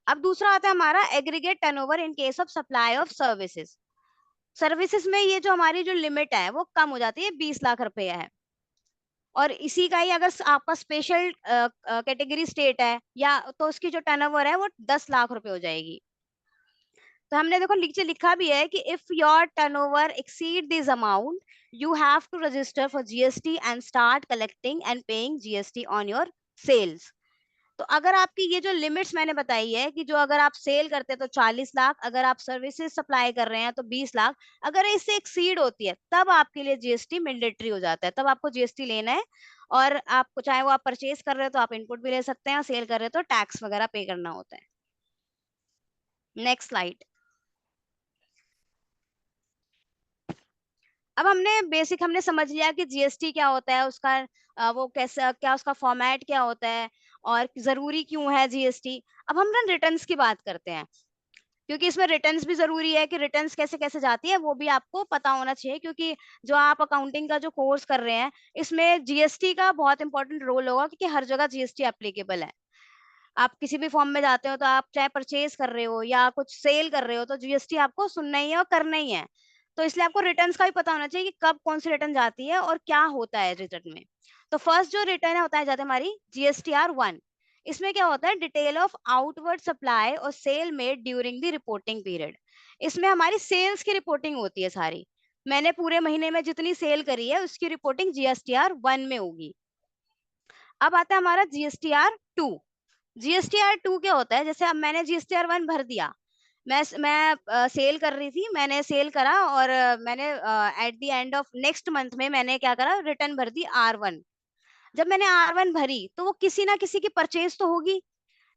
अब दूसरा आता है हमारा aggregate turnover in case of supply of services. Services में ये जो हमारी जो लिमिट है वो कम हो जाती है, 20 लाख रुपए है। और इसी का ही अगर आपका स्पेशल कैटेगरी स्टेट है या तो उसकी जो टर्नओवर है वो 10 लाख रुपए हो जाएगी। तो हमने देखो नीचे लिखा भी है कि if your turnover exceed this amount you have to register for GST and start collecting and paying GST on your sales. तो अगर आपकी ये जो लिमिट्स मैंने बताई है कि जो अगर आप सेल करते हैं तो 40 लाख, अगर आप सर्विसेज सप्लाई कर रहे हैं तो 20 लाख, अगर इससे एक्सीड होती है तब आपके लिए जीएसटी मैंडेटरी हो जाता है, तब आपको जीएसटी लेना है। और आपको चाहे वो आप परचेज कर रहे हो तो आप इनपुट भी ले सकते हैं, और सेल कर रहे हो तो टैक्स वगैरह पे करना होता है। Next slide. अब हमने समझ लिया कि जीएसटी क्या होता है, उसका वो कैसा क्या उसका फॉर्मेट क्या होता है और जरूरी क्यों है जीएसटी। अब हम ना रिटर्न्स की बात करते हैं, क्योंकि इसमें रिटर्न्स भी जरूरी है कि रिटर्न्स कैसे कैसे जाती है वो भी आपको पता होना चाहिए, क्योंकि जो आप अकाउंटिंग का जो कोर्स कर रहे हैं इसमें जीएसटी का बहुत इंपॉर्टेंट रोल होगा, क्योंकि हर जगह जीएसटी एप्लीकेबल है। आप किसी भी फॉर्म में जाते हो तो आप चाहे परचेज कर रहे हो या कुछ सेल कर रहे हो तो जीएसटी आपको सुनना ही है और करना ही है। तो इसलिए आपको रिटर्न्स का भी पता होना चाहिए कि कब कौन सी रिटर्न जाती है और क्या होता है रिटर्न में। तो फर्स्ट जो रिटर्न होता है जाता है हमारी GSTR 1। इसमें क्या होता है, डिटेल ऑफ आउटवर्ड सप्लाई और sale made during the reporting period. इसमें हमारी सेल्स की रिपोर्टिंग होती है सारी। मैंने पूरे महीने में जितनी सेल करी है उसकी रिपोर्टिंग GSTR 1 में होगी। अब आता है हमारा GSTR 2। GSTR 2 क्या होता है, जैसे अब मैंने GSTR 1 भर दिया, मैं सेल कर रही थी, मैंने सेल करा और मैंने at the end of next month में मैंने क्या करा, रिटर्न भर दी R1। जब मैंने R1 भरी तो वो किसी ना किसी की परचेज तो होगी,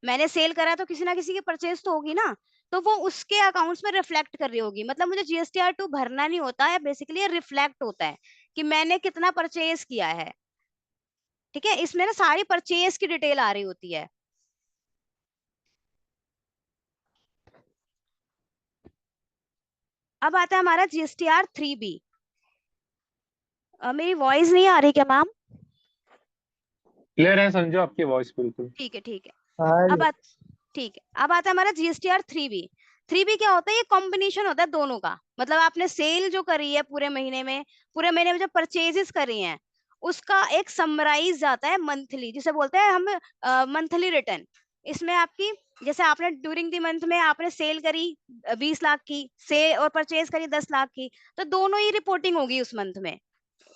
मैंने सेल करा तो किसी ना किसी की परचेज तो होगी ना, तो वो उसके अकाउंट्स में रिफ्लेक्ट कर रही होगी। मतलब मुझे GSTR 2 भरना नहीं होता है, बेसिकली रिफ्लेक्ट होता है कि मैंने कितना परचेज किया है। ठीक है, इसमें ना सारी परचेज की डिटेल आ रही होती है। अब आता है हमारा GSTR 3B। मेरी वॉइस नहीं आ रही क्या मैम? क्लियर है संजू आपकी वॉइस बिल्कुल। ठीक है ठीक है। हाँ ठीक है, अब आता है हमारा GSTR 3B। 3B क्या होता है, ये कॉम्बिनेशन होता है दोनों का। मतलब आपने सेल जो करी है पूरे महीने में जो परचेजेस करी हैं उसका एक समराइज जाता है मंथली, जिसे बोलते हैं हम मंथली रिटर्न। इसमें आपकी जैसे आपने ड्यूरिंग द मंथ में आपने सेल करी 20 लाख की, सेल और परचेज करी 10 लाख की, तो दोनों ही रिपोर्टिंग होगी उस मंथ में,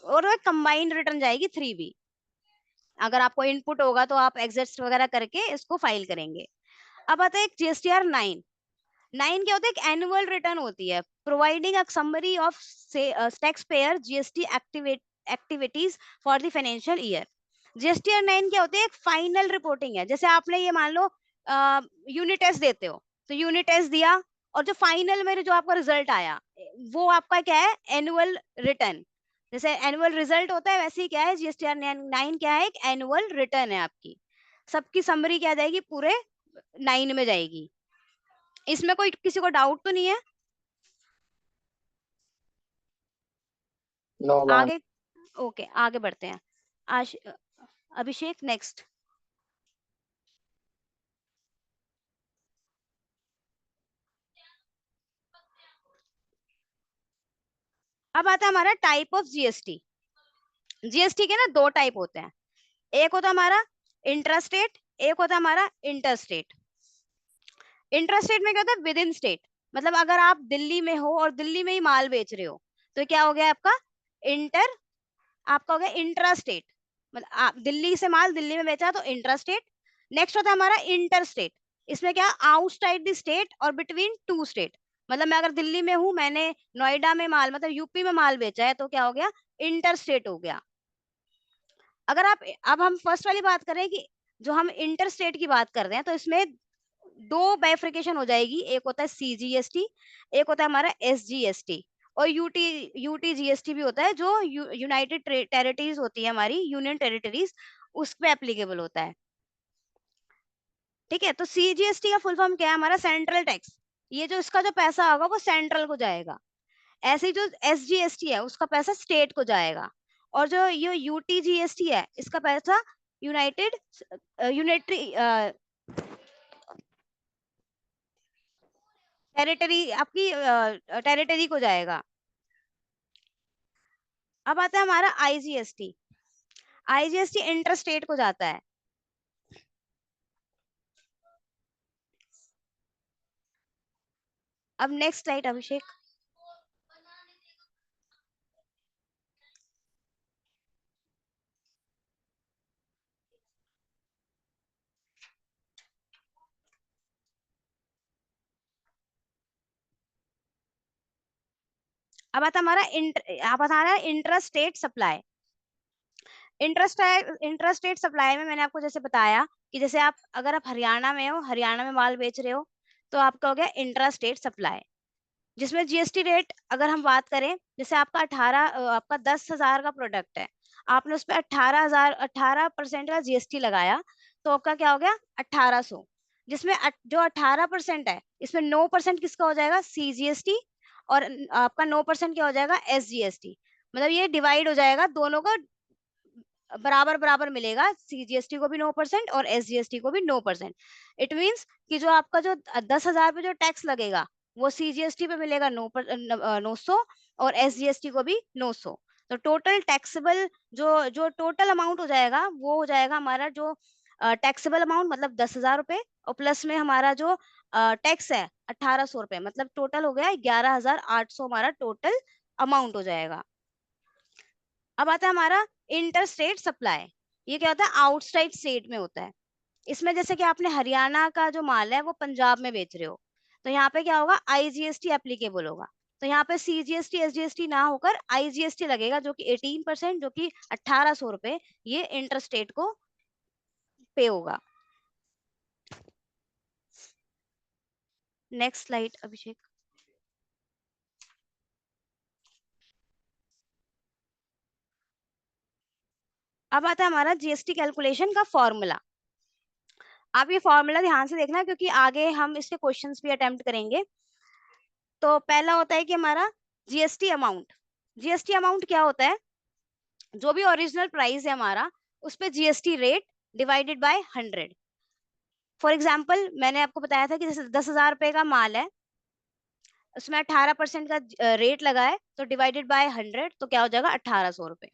और वो कंबाइंड रिटर्न जाएगी 3B। अगर आपको इनपुट होगा तो आप एग्जिट्स वगैरह करके इसको फाइल करेंगे। अब आता है GSTR 9। 9 क्या होता है? एक एनुअल रिटर्न होती है, providing a summary of tax payer GST activities for the financial year. GSTR 9 क्या होती है? एक फाइनल रिपोर्टिंग है। जैसे आपने ये मान लो यूनिट टेस्ट देते हो, तो यूनिट टेस्ट दिया और जो फाइनल में जो आपका रिजल्ट आया वो आपका क्या है? Annual return. जैसे एनुअल रिजल्ट होता है वैसे ही क्या है GSTR 9 क्या है? एक एनुअल रिटर्न है आपकी। सबकी समरी क्या जाएगी? पूरे 9 में जाएगी। इसमें कोई किसी को डाउट तो नहीं है? No ma'am. आगे ओके, आगे बढ़ते हैं। अभिषेक नेक्स्ट। अब आता है हमारा टाइप ऑफ GST। GST के ना 2 टाइप होते हैं, एक होता है हमारा इंट्रास्टेट, एक होता है हमारा इंटरस्टेट। इंट्रास्टेट में क्या होता है? विद इन स्टेट, मतलब अगर आप दिल्ली में हो और दिल्ली में ही माल बेच रहे हो तो क्या हो गया आपका? इंटर, आपका हो गया इंट्रास्टेट, मतलब आप दिल्ली से माल दिल्ली में बेचा तो इंट्रास्टेट। नेक्स्ट होता है हमारा इंटरस्टेट। इसमें क्या? आउटसाइड द स्टेट और बिटवीन 2 स्टेट, मतलब मैं अगर दिल्ली में हूँ, मैंने नोएडा में माल मतलब यूपी में माल बेचा है, तो क्या हो गया? इंटरस्टेट हो गया। अगर आप अब हम फर्स्ट वाली बात करें कि जो हम इंटरस्टेट की बात कर रहे हैं, तो इसमें 2 बाइफर्केशन हो जाएगी, एक होता है CGST, एक होता है हमारा SGST, और UTGST भी होता है, जो यूनाइटेड टेरिटरीज होती है हमारी, यूनियन टेरिटरीज, उस पे एप्लीकेबल होता है। ठीक है, तो CGST का फुल फॉर्म क्या है? हमारा सेंट्रल टैक्स। ये जो इसका जो पैसा होगा वो सेंट्रल को जाएगा। ऐसे ही जो SGST है उसका पैसा स्टेट को जाएगा, और जो ये UTGST है इसका पैसा यूनाइटेड यूनिटरी टेरिटरी, आपकी टेरिटरी को जाएगा। अब आता है हमारा IGST। IGST इंटरस्टेट को जाता है। अब नेक्स्ट स्लाइड अभिषेक। अब आता हमारा इंट्रास्टेट सप्लाई। इंट्रास्टेट सप्लाई में मैंने आपको जैसे बताया कि जैसे आप अगर आप हरियाणा में हो, हरियाणा में माल बेच रहे हो, तो आपका हो गया इंट्रास्टेट सप्लाई, जिसमें GST रेट अगर हम बात करें, जैसे आपका 10,000 का प्रोडक्ट है, आपने उस पर 18% का GST लगाया, तो आपका क्या हो गया? 1800। जिसमें जो 18% है, इसमें 9% किसका हो जाएगा? CGST, और आपका 9% क्या हो जाएगा? SGST। मतलब ये डिवाइड हो जाएगा, दोनों का बराबर बराबर मिलेगा, CGST को भी 9% और SGST को भी 9%। इट मीन्स कि जो आपका जो 10,000 पे जो टैक्स लगेगा वो CGST पे मिलेगा 900, और SGST को भी 900। तो टोटल टैक्सेबल जो जो टोटल अमाउंट हो जाएगा वो हो जाएगा हमारा जो टैक्सेबल अमाउंट, मतलब 10,000 रुपए, और प्लस में हमारा जो टैक्स है 1,800 रुपए, मतलब टोटल हो गया 11,800 हमारा टोटल अमाउंट हो जाएगा। अब आता है हमारा इंटरस्टेट सप्लाई। ये क्या होता है? आउटसाइड स्टेट में होता है। इसमें जैसे कि आपने हरियाणा का जो माल है वो पंजाब में बेच रहे हो, तो यहाँ पे क्या होगा? IGST एप्लीकेबल होगा। तो यहाँ पे CGST SGST ना होकर IGST लगेगा, जो कि 18%, जो कि 1,800 रुपए ये इंटरस्टेट को पे होगा। नेक्स्ट स्लाइड अभिषेक। अब आता है हमारा GST कैलकुलेशन का फॉर्मूला। आप ये फॉर्मूला ध्यान से देखना, क्योंकि आगे हम इसके क्वेश्चंस भी अटेम्प्ट करेंगे। तो पहला होता है कि हमारा GST अमाउंट। GST अमाउंट क्या होता है? जो भी ओरिजिनल प्राइस है हमारा, उस पे GST rate divided by 100। For example मैंने आपको बताया था कि जैसे 10,000 रुपए का माल है, उसमें 18% का रेट लगा है, तो डिवाइडेड बाय 100 तो क्या हो जाएगा? 1,800 रुपए।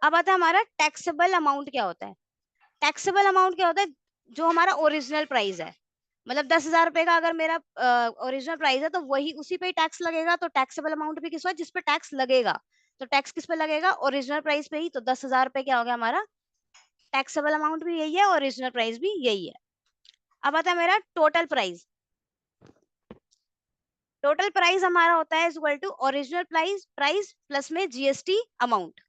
अब आता है हमारा टैक्सेबल अमाउंट क्या होता है? टैक्सेबल अमाउंट क्या होता है? जो हमारा ओरिजिनल प्राइस है, मतलब 10,000 रुपए का अगर मेरा ओरिजिनल प्राइस है तो वही उसी पे ही टैक्स लगेगा, तो टैक्सेबल अमाउंट भी किस जिस पे टैक्स लगेगा, तो टैक्स किस पे लगेगा, ओरिजिनल प्राइस पे ही। तो 10,000 रुपए क्या हो गया हमारा, टैक्सेबल अमाउंट भी यही है, ओरिजिनल प्राइस भी यही है। अब आता है मेरा टोटल प्राइस। टोटल प्राइस हमारा होता है equal to original price plus में जीएसटी अमाउंट।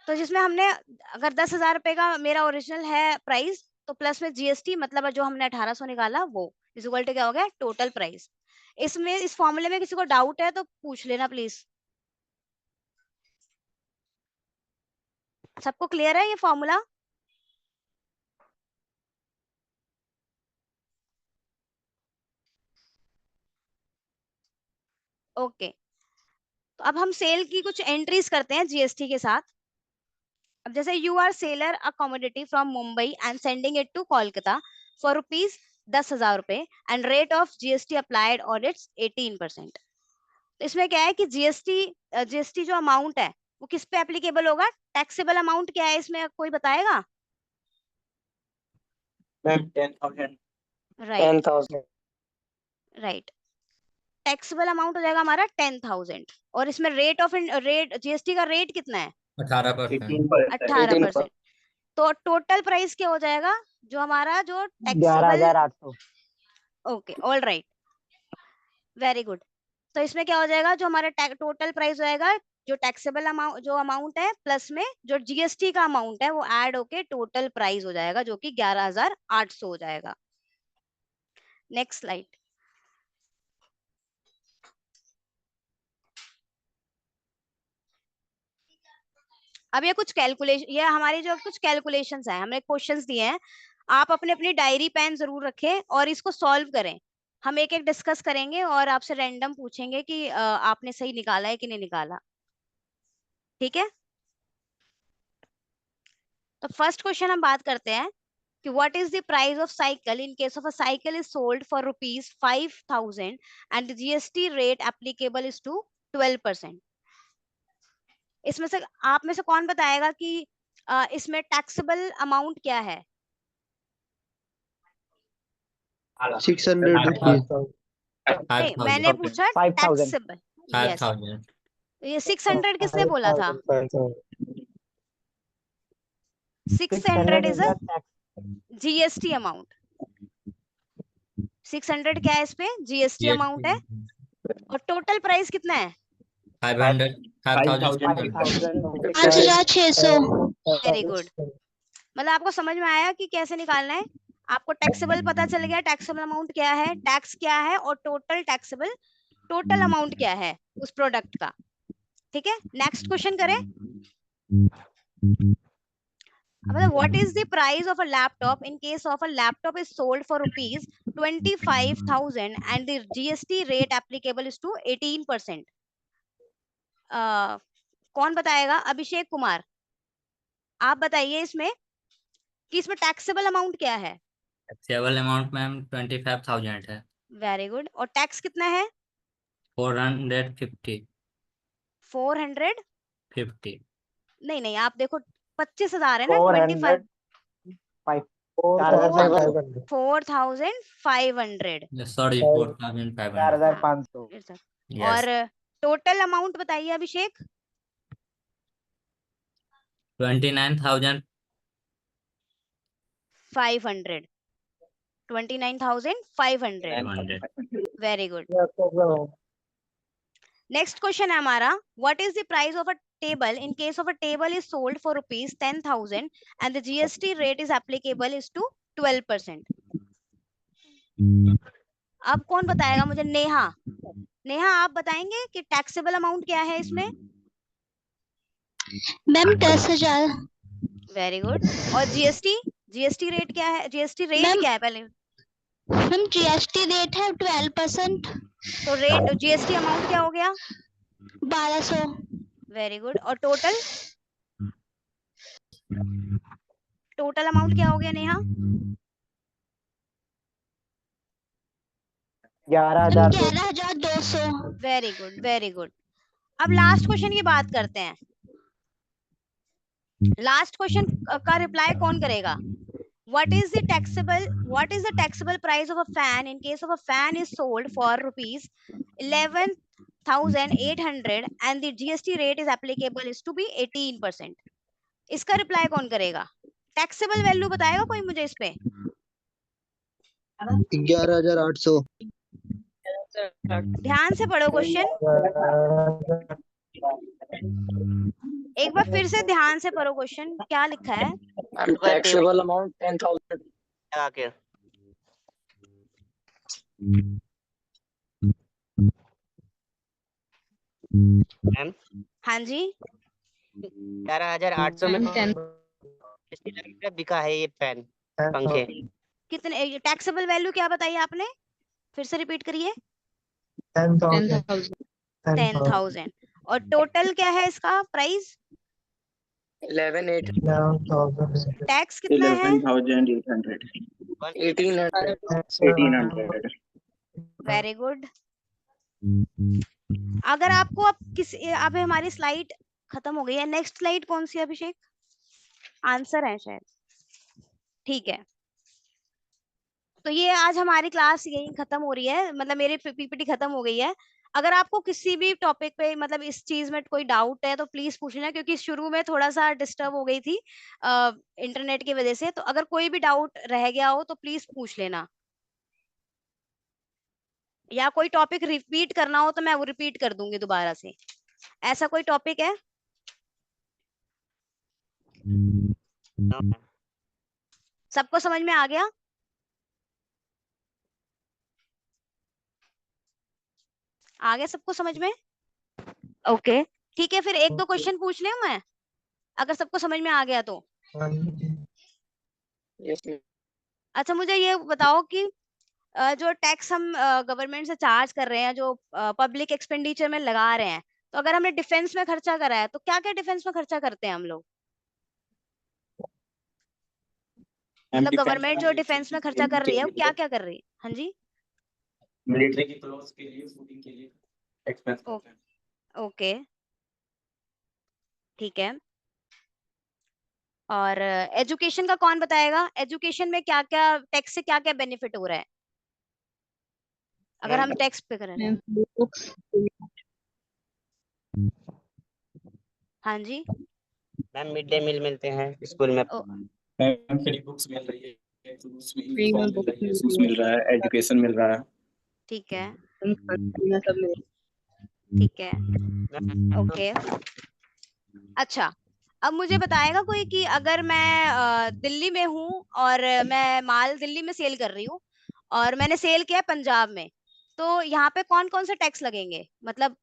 तो जिसमें हमने अगर 10,000 रुपए का मेरा ओरिजिनल है प्राइस, तो प्लस में जीएसटी मतलब जो हमने 1800 निकाला वो इज इक्वल टू क्या हो गया, टोटल प्राइस। इसमें इस फॉर्मूले में किसी को डाउट है तो पूछ लेना प्लीज। सबको क्लियर है ये फॉर्मूला? ओके, तो अब हम सेल की कुछ एंट्रीज करते हैं जीएसटी के साथ। अब जैसे you are seller a commodity from Mumbai and sending it to Kolkata for rupees 10,000 रुपए and rate of GST applied on its 18%। इसमें क्या है कि जीएसटी जो अमाउंट है वो किस पे एप्लीकेबल होगा, टैक्सेबल अमाउंट क्या है इसमें कोई बताएगा? Ma'am 10,000 right 10,000 right, taxable amount हो जाएगा हमारा 10,000 और इसमें रेट जीएसटी का रेट कितना है, 18%। 18%। तो टोटल प्राइस क्या हो जाएगा जो हमारा जो taxable, 11,800 okay all right very good. तो इसमें क्या हो जाएगा जो हमारा टोटल प्राइस होएगा, जो टैक्सेबल अमाउंट जो अमाउंट है प्लस में जो जीएसटी का अमाउंट है वो ऐड होके टोटल प्राइस हो जाएगा जो कि 11,800 हो जाएगा। Next slide. अब ये कुछ कैलकुलेशन, ये हमारी जो कुछ कैलकुलेशंस है, हमने क्वेश्चंस दिए हैं, आप अपने अपनी डायरी पेन जरूर रखें और इसको सॉल्व करें। हम एक एक डिस्कस करेंगे और आपसे रैंडम पूछेंगे कि आपने सही निकाला है कि नहीं निकाला, ठीक है? तो फर्स्ट क्वेश्चन हम बात करते हैं कि what is the price of cycle in case of a cycle is sold for rupees 5,000 and the GST rate applicable is to 12%। इसमें से आप में से कौन बताएगा कि इसमें टैक्सेबल अमाउंट क्या है? 600 रुपीज। नहीं, मैंने पूछा 5,000 टैक्सेबल। यस, 5,000। ये 600 किसने बोला था? 600 इज अ जीएसटी अमाउंट। 600 क्या है इस पे, जीएसटी अमाउंट है। और टोटल प्राइस कितना है? 500 5,600। 5,600। Very good. मतलब आपको समझ में आया कि कैसे निकालना है। आपको टैक्सेबल पता चल गया, टैक्सेबल अमाउंट क्या है, टैक्स क्या है, और टोटल अमाउंट क्या है उस प्रोडक्ट का, ठीक है? नेक्स्ट क्वेश्चन करें। मतलब what is the price of a laptop in case of a laptop is sold for rupees 25,000 and the GST rate applicable is to 18%। कौन बताएगा? अभिषेक कुमार, आप बताइए इसमें कि इसमें टैक्सेबल अमाउंट क्या है? टैक्सेबल अमाउंट मैम 25,000 है। Very good. और टैक्स कितना है? 450। 450? नहीं, आप देखो 25,000 है ना, 25 4,500। सॉरी 4,500। 4,500 और टोटल अमाउंट बताइए Abhishek. 29,500। 29,500। Very good. Next question है हमारा, what is the price of a table in case of a table is sold for rupees 10,000 and the GST rate is applicable is to 12%। अब कौन बताएगा मुझे? नेहा आप बताएंगे कि टैक्सेबल अमाउंट क्या है इसमें? मैम 10,000। Very good. और जीएसटी रेट क्या है, जीएसटी रेट मैम, क्या है पहले? मैम जीएसटी रेट है 12%। तो रेट जीएसटी अमाउंट क्या हो गया? 1,200। Very good. और टोटल अमाउंट क्या हो गया Neha? 11,200 very good very good. अब लास्ट क्वेश्चन की बात करते हैं। लास्ट क्वेश्चन का रिप्लाई कौन करेगा? what is the taxable price of a fan in case of a fan is sold for rupees 11,800 and the GST rate is applicable is to be 18%. इसका reply कौन करेगा? टैक्सेबल वैल्यू बताएगा कोई मुझे इस पे? 11,800। ध्यान से पढ़ो क्वेश्चन, एक बार फिर से ध्यान से पढ़ो क्वेश्चन, क्या लिखा है? टैक्सेबल अमाउंट 10,000 लगा के। मैम हाँ जी, 11,800 में बिका है ये फैन पंखे। कितने टैक्सेबल वैल्यू क्या बताई आपने? फिर से रिपीट करिए। 10,000 और टोटल क्या है इसका प्राइस? 11,800। टैक्स कितना है? 1,800। Very good. अगर आपको अब हमारी स्लाइड खत्म हो गई है, नेक्स्ट स्लाइड कौन सी है अभिषेक? आंसर है शायद, ठीक है। तो ये आज हमारी क्लास यही खत्म हो रही है, मतलब मेरी पीपीटी खत्म हो गई है। अगर आपको किसी भी टॉपिक पे मतलब इस चीज में कोई डाउट है तो प्लीज पूछना, क्योंकि शुरू में थोड़ा सा डिस्टर्ब हो गई थी इंटरनेट की वजह से। तो अगर कोई भी डाउट रह गया हो तो प्लीज पूछ लेना, या कोई टॉपिक रिपीट करना हो तो मैं वो रिपीट कर दूंगी दोबारा से। ऐसा कोई टॉपिक है? सबको समझ में आ गया? आ गया सबको समझ में? ओके ठीक है, फिर एक दो क्वेश्चन पूछ ले मैं, अगर सबको समझ में आ गया तो। अच्छा मुझे ये बताओ कि जो टैक्स हम गवर्नमेंट से चार्ज कर रहे हैं, जो पब्लिक एक्सपेंडिचर में लगा रहे हैं, तो अगर हमने डिफेंस में खर्चा करा है तो क्या क्या डिफेंस में खर्चा करते हैं हम लोग? मतलब गवर्नमेंट जो डिफेंस में खर्चा कर रही है वो क्या क्या कर रही है? हाँ जी, मिलिट्री की क्लोथ्स के लिए, फूडिंग के लिए एक्सपेंस करते हैं। ओके ठीक है। और एजुकेशन का कौन बताएगा? एजुकेशन में क्या क्या टैक्स से क्या क्या बेनिफिट हो रहा है अगर हम टैक्स पे कर रहे हैं? हाँ जी मैम मिड डे मील मिलते हैं स्कूल में। मैम फ्री बुक्स मिल रही है, तो उसमें यूनिफॉर्म मिल रही है, शूज मिल रहा है, एजुकेशन मिल रहा है। ठीक है ठीक है ओके। अच्छा अब मुझे बताएगा कोई कि अगर मैं दिल्ली में हूँ और मैं माल दिल्ली में सेल कर रही हूँ और मैंने सेल किया पंजाब में, तो यहाँ पे कौन कौन से टैक्स लगेंगे? मतलब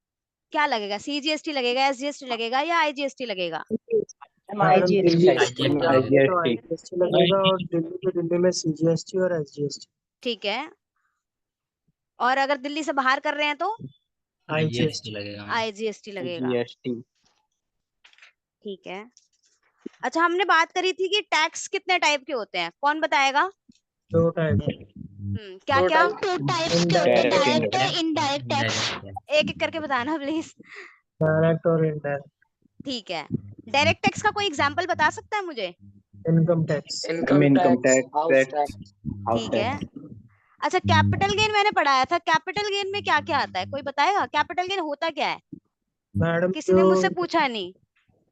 क्या लगेगा? CGST लगेगा, SGST लगेगा या IGST लगेगा? IGST लगेगा और दिल्ली में CGST और SGST। ठीक है, और अगर दिल्ली से बाहर कर रहे हैं तो IGST लगेगा। IGST लगेगा। GST। ठीक है। अच्छा हमने बात करी थी कि टैक्स कितने टाइप के होते हैं, कौन बताएगा? 2 टाइप। क्या क्या? 2 टाइप्स के होते हैं, डायरेक्ट और इनडायरेक्ट टैक्स। एक एक करके बताना प्लीज। डायरेक्ट और इनडायरेक्ट। ठीक है, डायरेक्ट टैक्स का कोई एग्जांपल बता सकता है मुझे? Income tax. ठीक है। अच्छा कैपिटल गेन मैंने पढ़ाया था, कैपिटल गेन में क्या क्या आता है, कोई बताएगा? कैपिटल गेन होता क्या है? मैडम किसी ने मुझसे पूछा नहीं।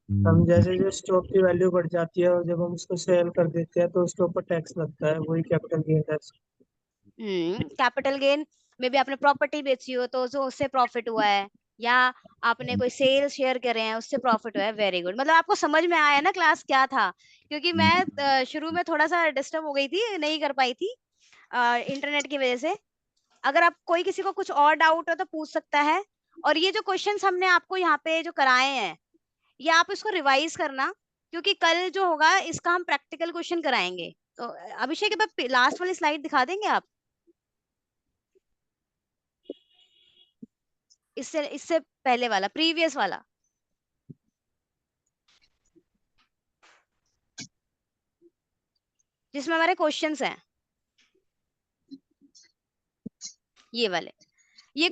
हम जैसे जो स्टॉक की वैल्यू बढ़ जाती है और जब हम उसको सेल कर देते हैं तो उसके ऊपर टैक्स लगता है, वही capital gain tax. Capital gain में भी आपने प्रॉपर्टी बेची हो तो जो उससे प्रॉफिट हुआ है, या आपने कोई सेल शेयर करे हैं उससे प्रॉफिट हुआ है। वेरी गुड, मतलब आपको समझ में आया ना क्लास क्या था? क्योंकि मैं शुरू में थोड़ा सा डिस्टर्ब हो गई थी, नहीं कर पाई थी इंटरनेट की वजह से। अगर आप कोई किसी को कुछ और डाउट हो तो पूछ सकता है। और ये जो क्वेश्चंस हमने आपको यहाँ पे जो कराए हैं, ये आप इसको रिवाइज करना, क्योंकि कल जो होगा इसका हम प्रैक्टिकल क्वेश्चन कराएंगे। तो अभिषेक लास्ट वाली स्लाइड दिखा देंगे आप? इससे इससे पहले वाला, प्रीवियस वाला, जिसमें हमारे क्वेश्चंस हैं, ये वाले। ये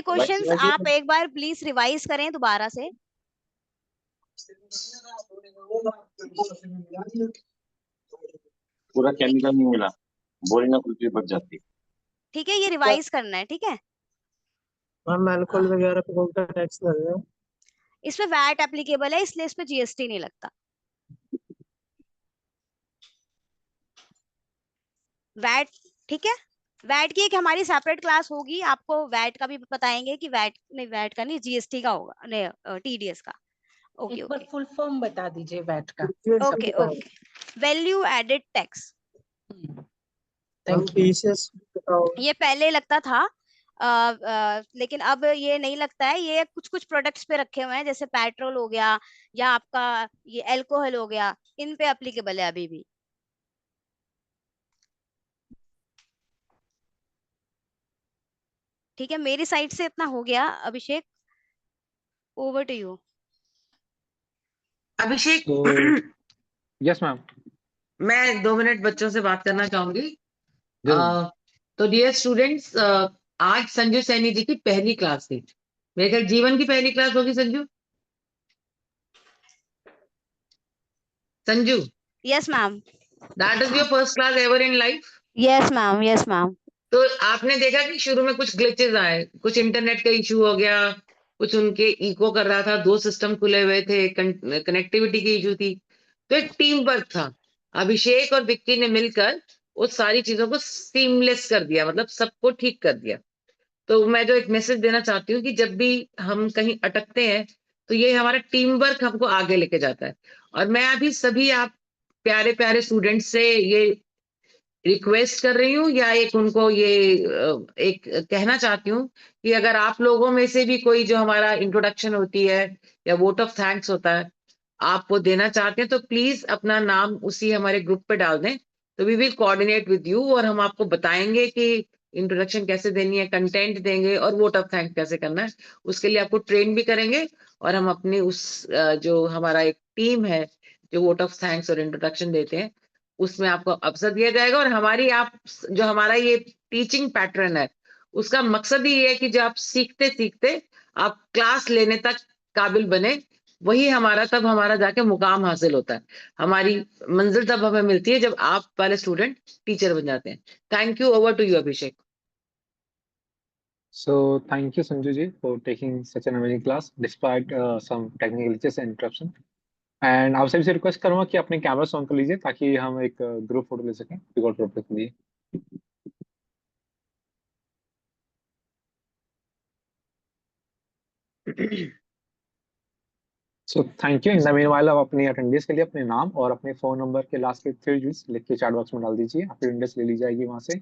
क्वेश्चंस आप एक बार प्लीज रिवाइज करें दोबारा से। पूरा केमिकल नहीं मिला, बोरी ना कुछ भी बच जाती। ठीक है, ये रिवाइज करना है, ठीक है। मैम अल्कोहल वगैरह पे कौन सा टैक्स लगेगा? इसमें वैट एप्लीकेबल है, इसलिए इसमें जीएसटी नहीं लगता। वैट, ठीक है। वैट की एक हमारी सेपरेट क्लास होगी, आपको वैट का भी बताएंगे कि वैट नहीं, वैट का नहीं, जीएसटी का होगा, नहीं टीडीएस का। ओके एक बार ओके फुल फॉर्म बता दीजिए वैट का। Okay okay, value added tax. ये पहले लगता था, लेकिन अब ये नहीं लगता है। ये कुछ कुछ प्रोडक्ट्स पे रखे हुए हैं, जैसे पेट्रोल हो गया या आपका ये अल्कोहल हो गया, इन पे एप्लीकेबल है अभी भी। ठीक है, मेरी साइड से इतना हो गया। Abhishek, over to you. Abhishek, yes ma'am. मैं 2 मिनट बच्चों से बात करना चाहूंगी। जरूर। तो डियर स्टूडेंट्स, आज संजू सैनी जी की पहली क्लास थी। मेरे ख्याल जीवन की पहली क्लास होगी Sanju. Sanju, yes ma'am. That is your first class ever in life? Yes ma'am, yes ma'am. तो आपने देखा कि शुरू में कुछ ग्लिचेस आए, कुछ इंटरनेट का इशू हो गया, कुछ उनके इको कर रहा था, 2 सिस्टम खुले हुए थे, कनेक्टिविटी की इशू थी। तो एक टीम वर्क था, अभिषेक और विक्की ने मिलकर उस सारी चीजों को सीमलेस कर दिया, मतलब सबको ठीक कर दिया। तो मैं जो एक मैसेज देना चाहती हूँ कि जब भी हम कहीं अटकते हैं तो ये हमारा टीम वर्क हमको आगे लेके जाता है। और मैं अभी सभी आप प्यारे प्यारे स्टूडेंट से ये रिक्वेस्ट कर रही हूँ, या एक उनको ये एक कहना चाहती हूँ कि अगर आप लोगों में से भी कोई जो हमारा इंट्रोडक्शन होती है या वोट ऑफ थैंक्स होता है, आप वो देना चाहते हैं, तो प्लीज अपना नाम उसी हमारे ग्रुप पे डाल दें। तो we will coordinate with you, और हम आपको बताएंगे कि इंट्रोडक्शन कैसे देनी है, कंटेंट देंगे, और वोट ऑफ थैंक्स कैसे करना है। उसके लिए आपको ट्रेन भी करेंगे, और हम अपनी उस जो हमारा एक टीम है जो वोट ऑफ थैंक्स और इंट्रोडक्शन देते हैं, उसमें आपको अवसर दिया जाएगा। और हमारी आप जो हमारा ये टीचिंग पैटर्न है, उसका मकसद ही ये है कि जो आप सीखते सीखते आप क्लास लेने तक काबिल बने, वही हमारा तब हमारा जाके मुकाम हासिल होता है। हमारी मंजिल तब हमें मिलती है जब आप वाले स्टूडेंट टीचर बन जाते हैं। Thank you, over to you Abhishek. So thank you Sanju ji for taking such an amazing class despite some technical glitches and interruption. And आप सभी से रिक्वेस्ट करूंगा कि अपने कैमरा ऑन कर लीजिए ताकि हम एक ग्रुप फोटो ले सकें रिकॉर्ड फोटो के लिए। So thank you. In the meanwhile आप अपनी अटेंडेंस के लिए अपने नाम और अपने फोन नंबर के लास्ट के 3 डिजिट्स लिख के चैट बॉक्स में डाल दीजिए, आपकी अटेंडेंस ले ली जाएगी वहां से।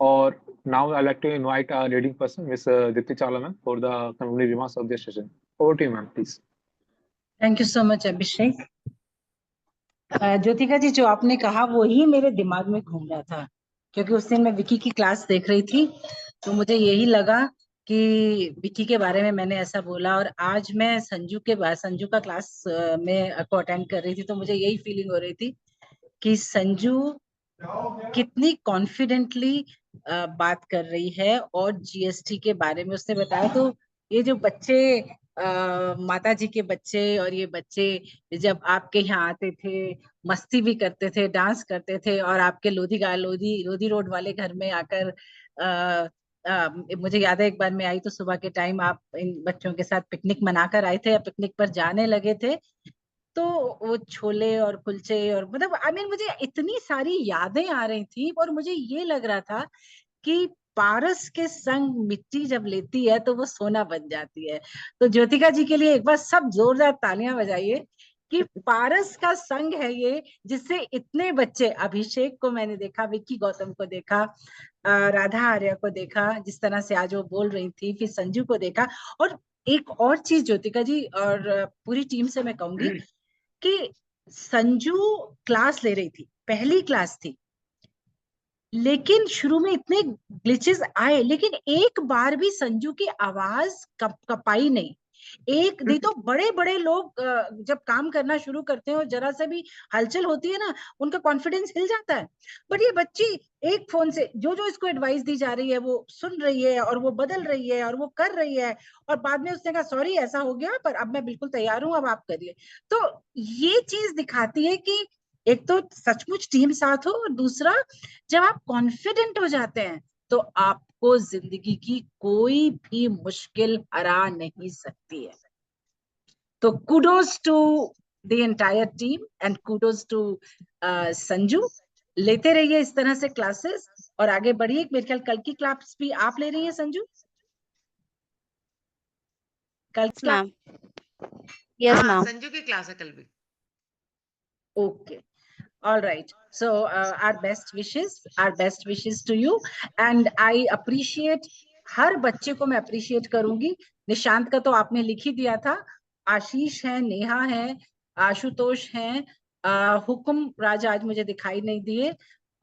और now I like to invite our reading person miss Deepti Chawla ma'am for the concluding remarks of this session. Over to you ma'am please. Thank you so much Abhishek. Jyotika ji, जो आपने कहा वो ही मेरे दिमाग में घूम रहा था, क्योंकि उस दिन मैं विकी की क्लास देख रही थी, तो मुझे यही लगा कि विकी के बारे में मैंने ऐसा बोला। और आज मैं संजू का क्लास में को अटेंड कर रही थी, तो मुझे यही फीलिंग हो रही थी कि संजू कितनी कॉन्फिडेंटली बात कर रही है। और जीएसटी के बारे में उसने बताया, तो ये जो बच्चे माता जी के बच्चे और ये बच्चे जब आपके यहाँ आते थे, मस्ती भी करते थे, डांस करते थे, और आपके लोधी रोड वाले घर में आकर मुझे याद है एक बार मैं आई तो सुबह के टाइम आप इन बच्चों के साथ पिकनिक मनाकर आए थे या पिकनिक पर जाने लगे थे। तो वो छोले और कुलचे और मतलब मुझे इतनी सारी यादें आ रही थी, और मुझे ये लग रहा था कि पारस के संग मिट्टी जब लेती है तो वो सोना बन जाती है। तो ज्योतिका जी के लिए एक बार सब जोरदार तालियां बजाइए कि पारस का संग है ये, जिससे इतने बच्चे, अभिषेक को मैंने देखा, विक्की गौतम को देखा, राधा आर्या को देखा, जिस तरह से आज वो बोल रही थी, फिर संजू को देखा। और एक और चीज ज्योतिका जी और पूरी टीम से मैं कहूंगी कि संजू क्लास ले रही थी, पहली क्लास थी, लेकिन शुरू में इतने ग्लिचेस आए, लेकिन एक बार भी संजू की आवाज कपाई नहीं। एक नहीं तो बड़े बड़े लोग जब काम करना शुरू करते हैं और जरा सा भी हलचल होती है ना, उनका कॉन्फिडेंस हिल जाता है। बट ये बच्ची एक फोन से जो जो इसको एडवाइस दी जा रही है वो सुन रही है और वो बदल रही है और वो कर रही है, और बाद में उसने कहा सॉरी ऐसा हो गया पर अब मैं बिल्कुल तैयार हूं, अब आप करिए। तो ये चीज दिखाती है कि एक तो सचमुच टीम साथ हो, और दूसरा जब आप कॉन्फिडेंट हो जाते हैं तो आपको जिंदगी की कोई भी मुश्किल हरा नहीं सकती है। तो kudos to the entire team and kudos to Sanju. लेते रहिए इस तरह से क्लासेस और आगे बढ़िए। मेरे ख्याल कल की क्लास भी आप ले रही हैं संजू? कल की मैम, यस हाँ मैम। संजू की क्लास है कल भी। Okay. All right. So our best wishes to you, and I appreciate हर बच्चे को मैं अप्रिशिएट करूंगी। निशांत का तो आपने लिख ही दिया था, आशीष है, नेहा है, आशुतोष है, हुक्म राज आज मुझे दिखाई नहीं दिए,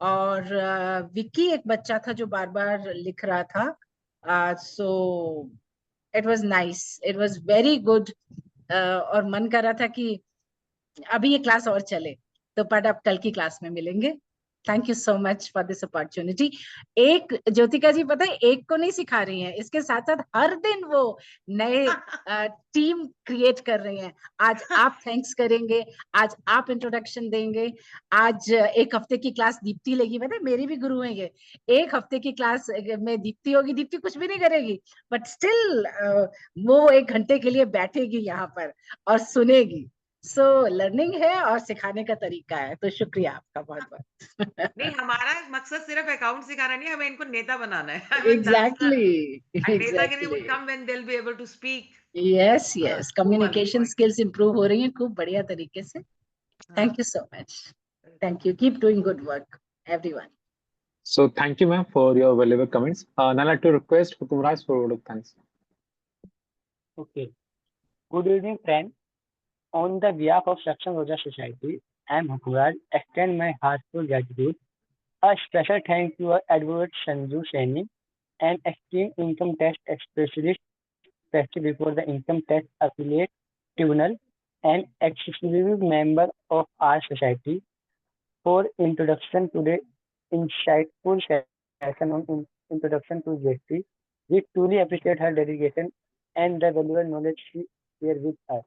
और विक्की एक बच्चा था जो बार बार लिख रहा था। So it was nice, it was very good, और मन कर रहा था कि अभी ये क्लास और चले, तो बट अब कल की क्लास में मिलेंगे। Thank you so much for this opportunity. एक ज्योतिका जी पता है एक को नहीं सिखा रही हैं, इसके साथ साथ हर दिन वो नए टीम क्रिएट कर रही हैं। आज आप थैंक्स करेंगे, आज आप इंट्रोडक्शन देंगे, आज एक हफ्ते की क्लास दीप्ति लेगी। पता है मेरी भी गुरु है ये। एक हफ्ते की क्लास में दीप्ति होगी, दीप्ति कुछ भी नहीं करेगी बट स्टिल वो 1 घंटे के लिए बैठेगी यहाँ पर और सुनेगी। सो लर्निंग है और सिखाने का तरीका है, तो शुक्रिया आपका बहुत बहुत। नहीं हमारा मकसद सिर्फ अकाउंट सिखाना नहीं, हमें इनको नेता बनाना है। एग्जैक्टली नेता के लिए would exactly come when they'll be able to speak. Yes हाँ, यस, वो वाला कम्युनिकेशन point. स्किल्स इंप्रूव हो रही हैं खूब बढ़िया तरीके से। Thank you so much, thank you, keep doing good work everyone. So thank you, ma'am, for your valuable comments. Now I'd like to request Hukumraj for a word of thanks. Okay. Good evening, friends. On the behalf of Saksham Roja Society, I am Hukumraj. Extend my heartfelt gratitude. A special thanks to our advocate Sanju Saini, an esteemed income tax specialist, especially before the Income Tax Appellate Tribunal, an exclusive member of our society, for introduction to the insightful session on introduction to GST. We truly appreciate her dedication and the valuable knowledge she shared with us.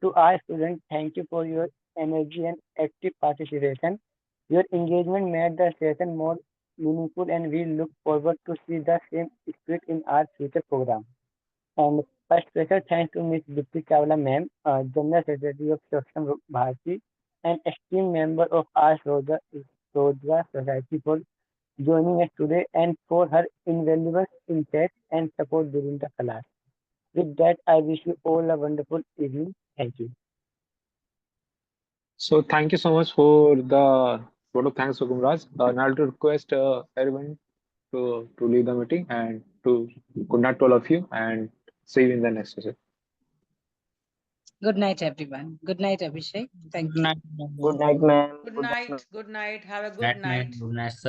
To our students, thank you for your energy and active participation. Your engagement made the session more meaningful, and we look forward to see the same spirit in our future program. And a special thanks to Ms. Dipti Chawla ma'am, General Secretary of Saksham Bharati, an esteemed member of our Roja Society, for joining us today and for her invaluable insights and support during the class. With that, I wish you all a wonderful evening. Thank you. So thank you so much for the vote of thanks, Hukumraj. Now I'll request everyone to leave the meeting and to good night to all of you and see you in the next session. Good night everyone. Good night Abhishek. Thank you. Good night, ma'am. Good night. Good night. Have a good Good night. night. Good night.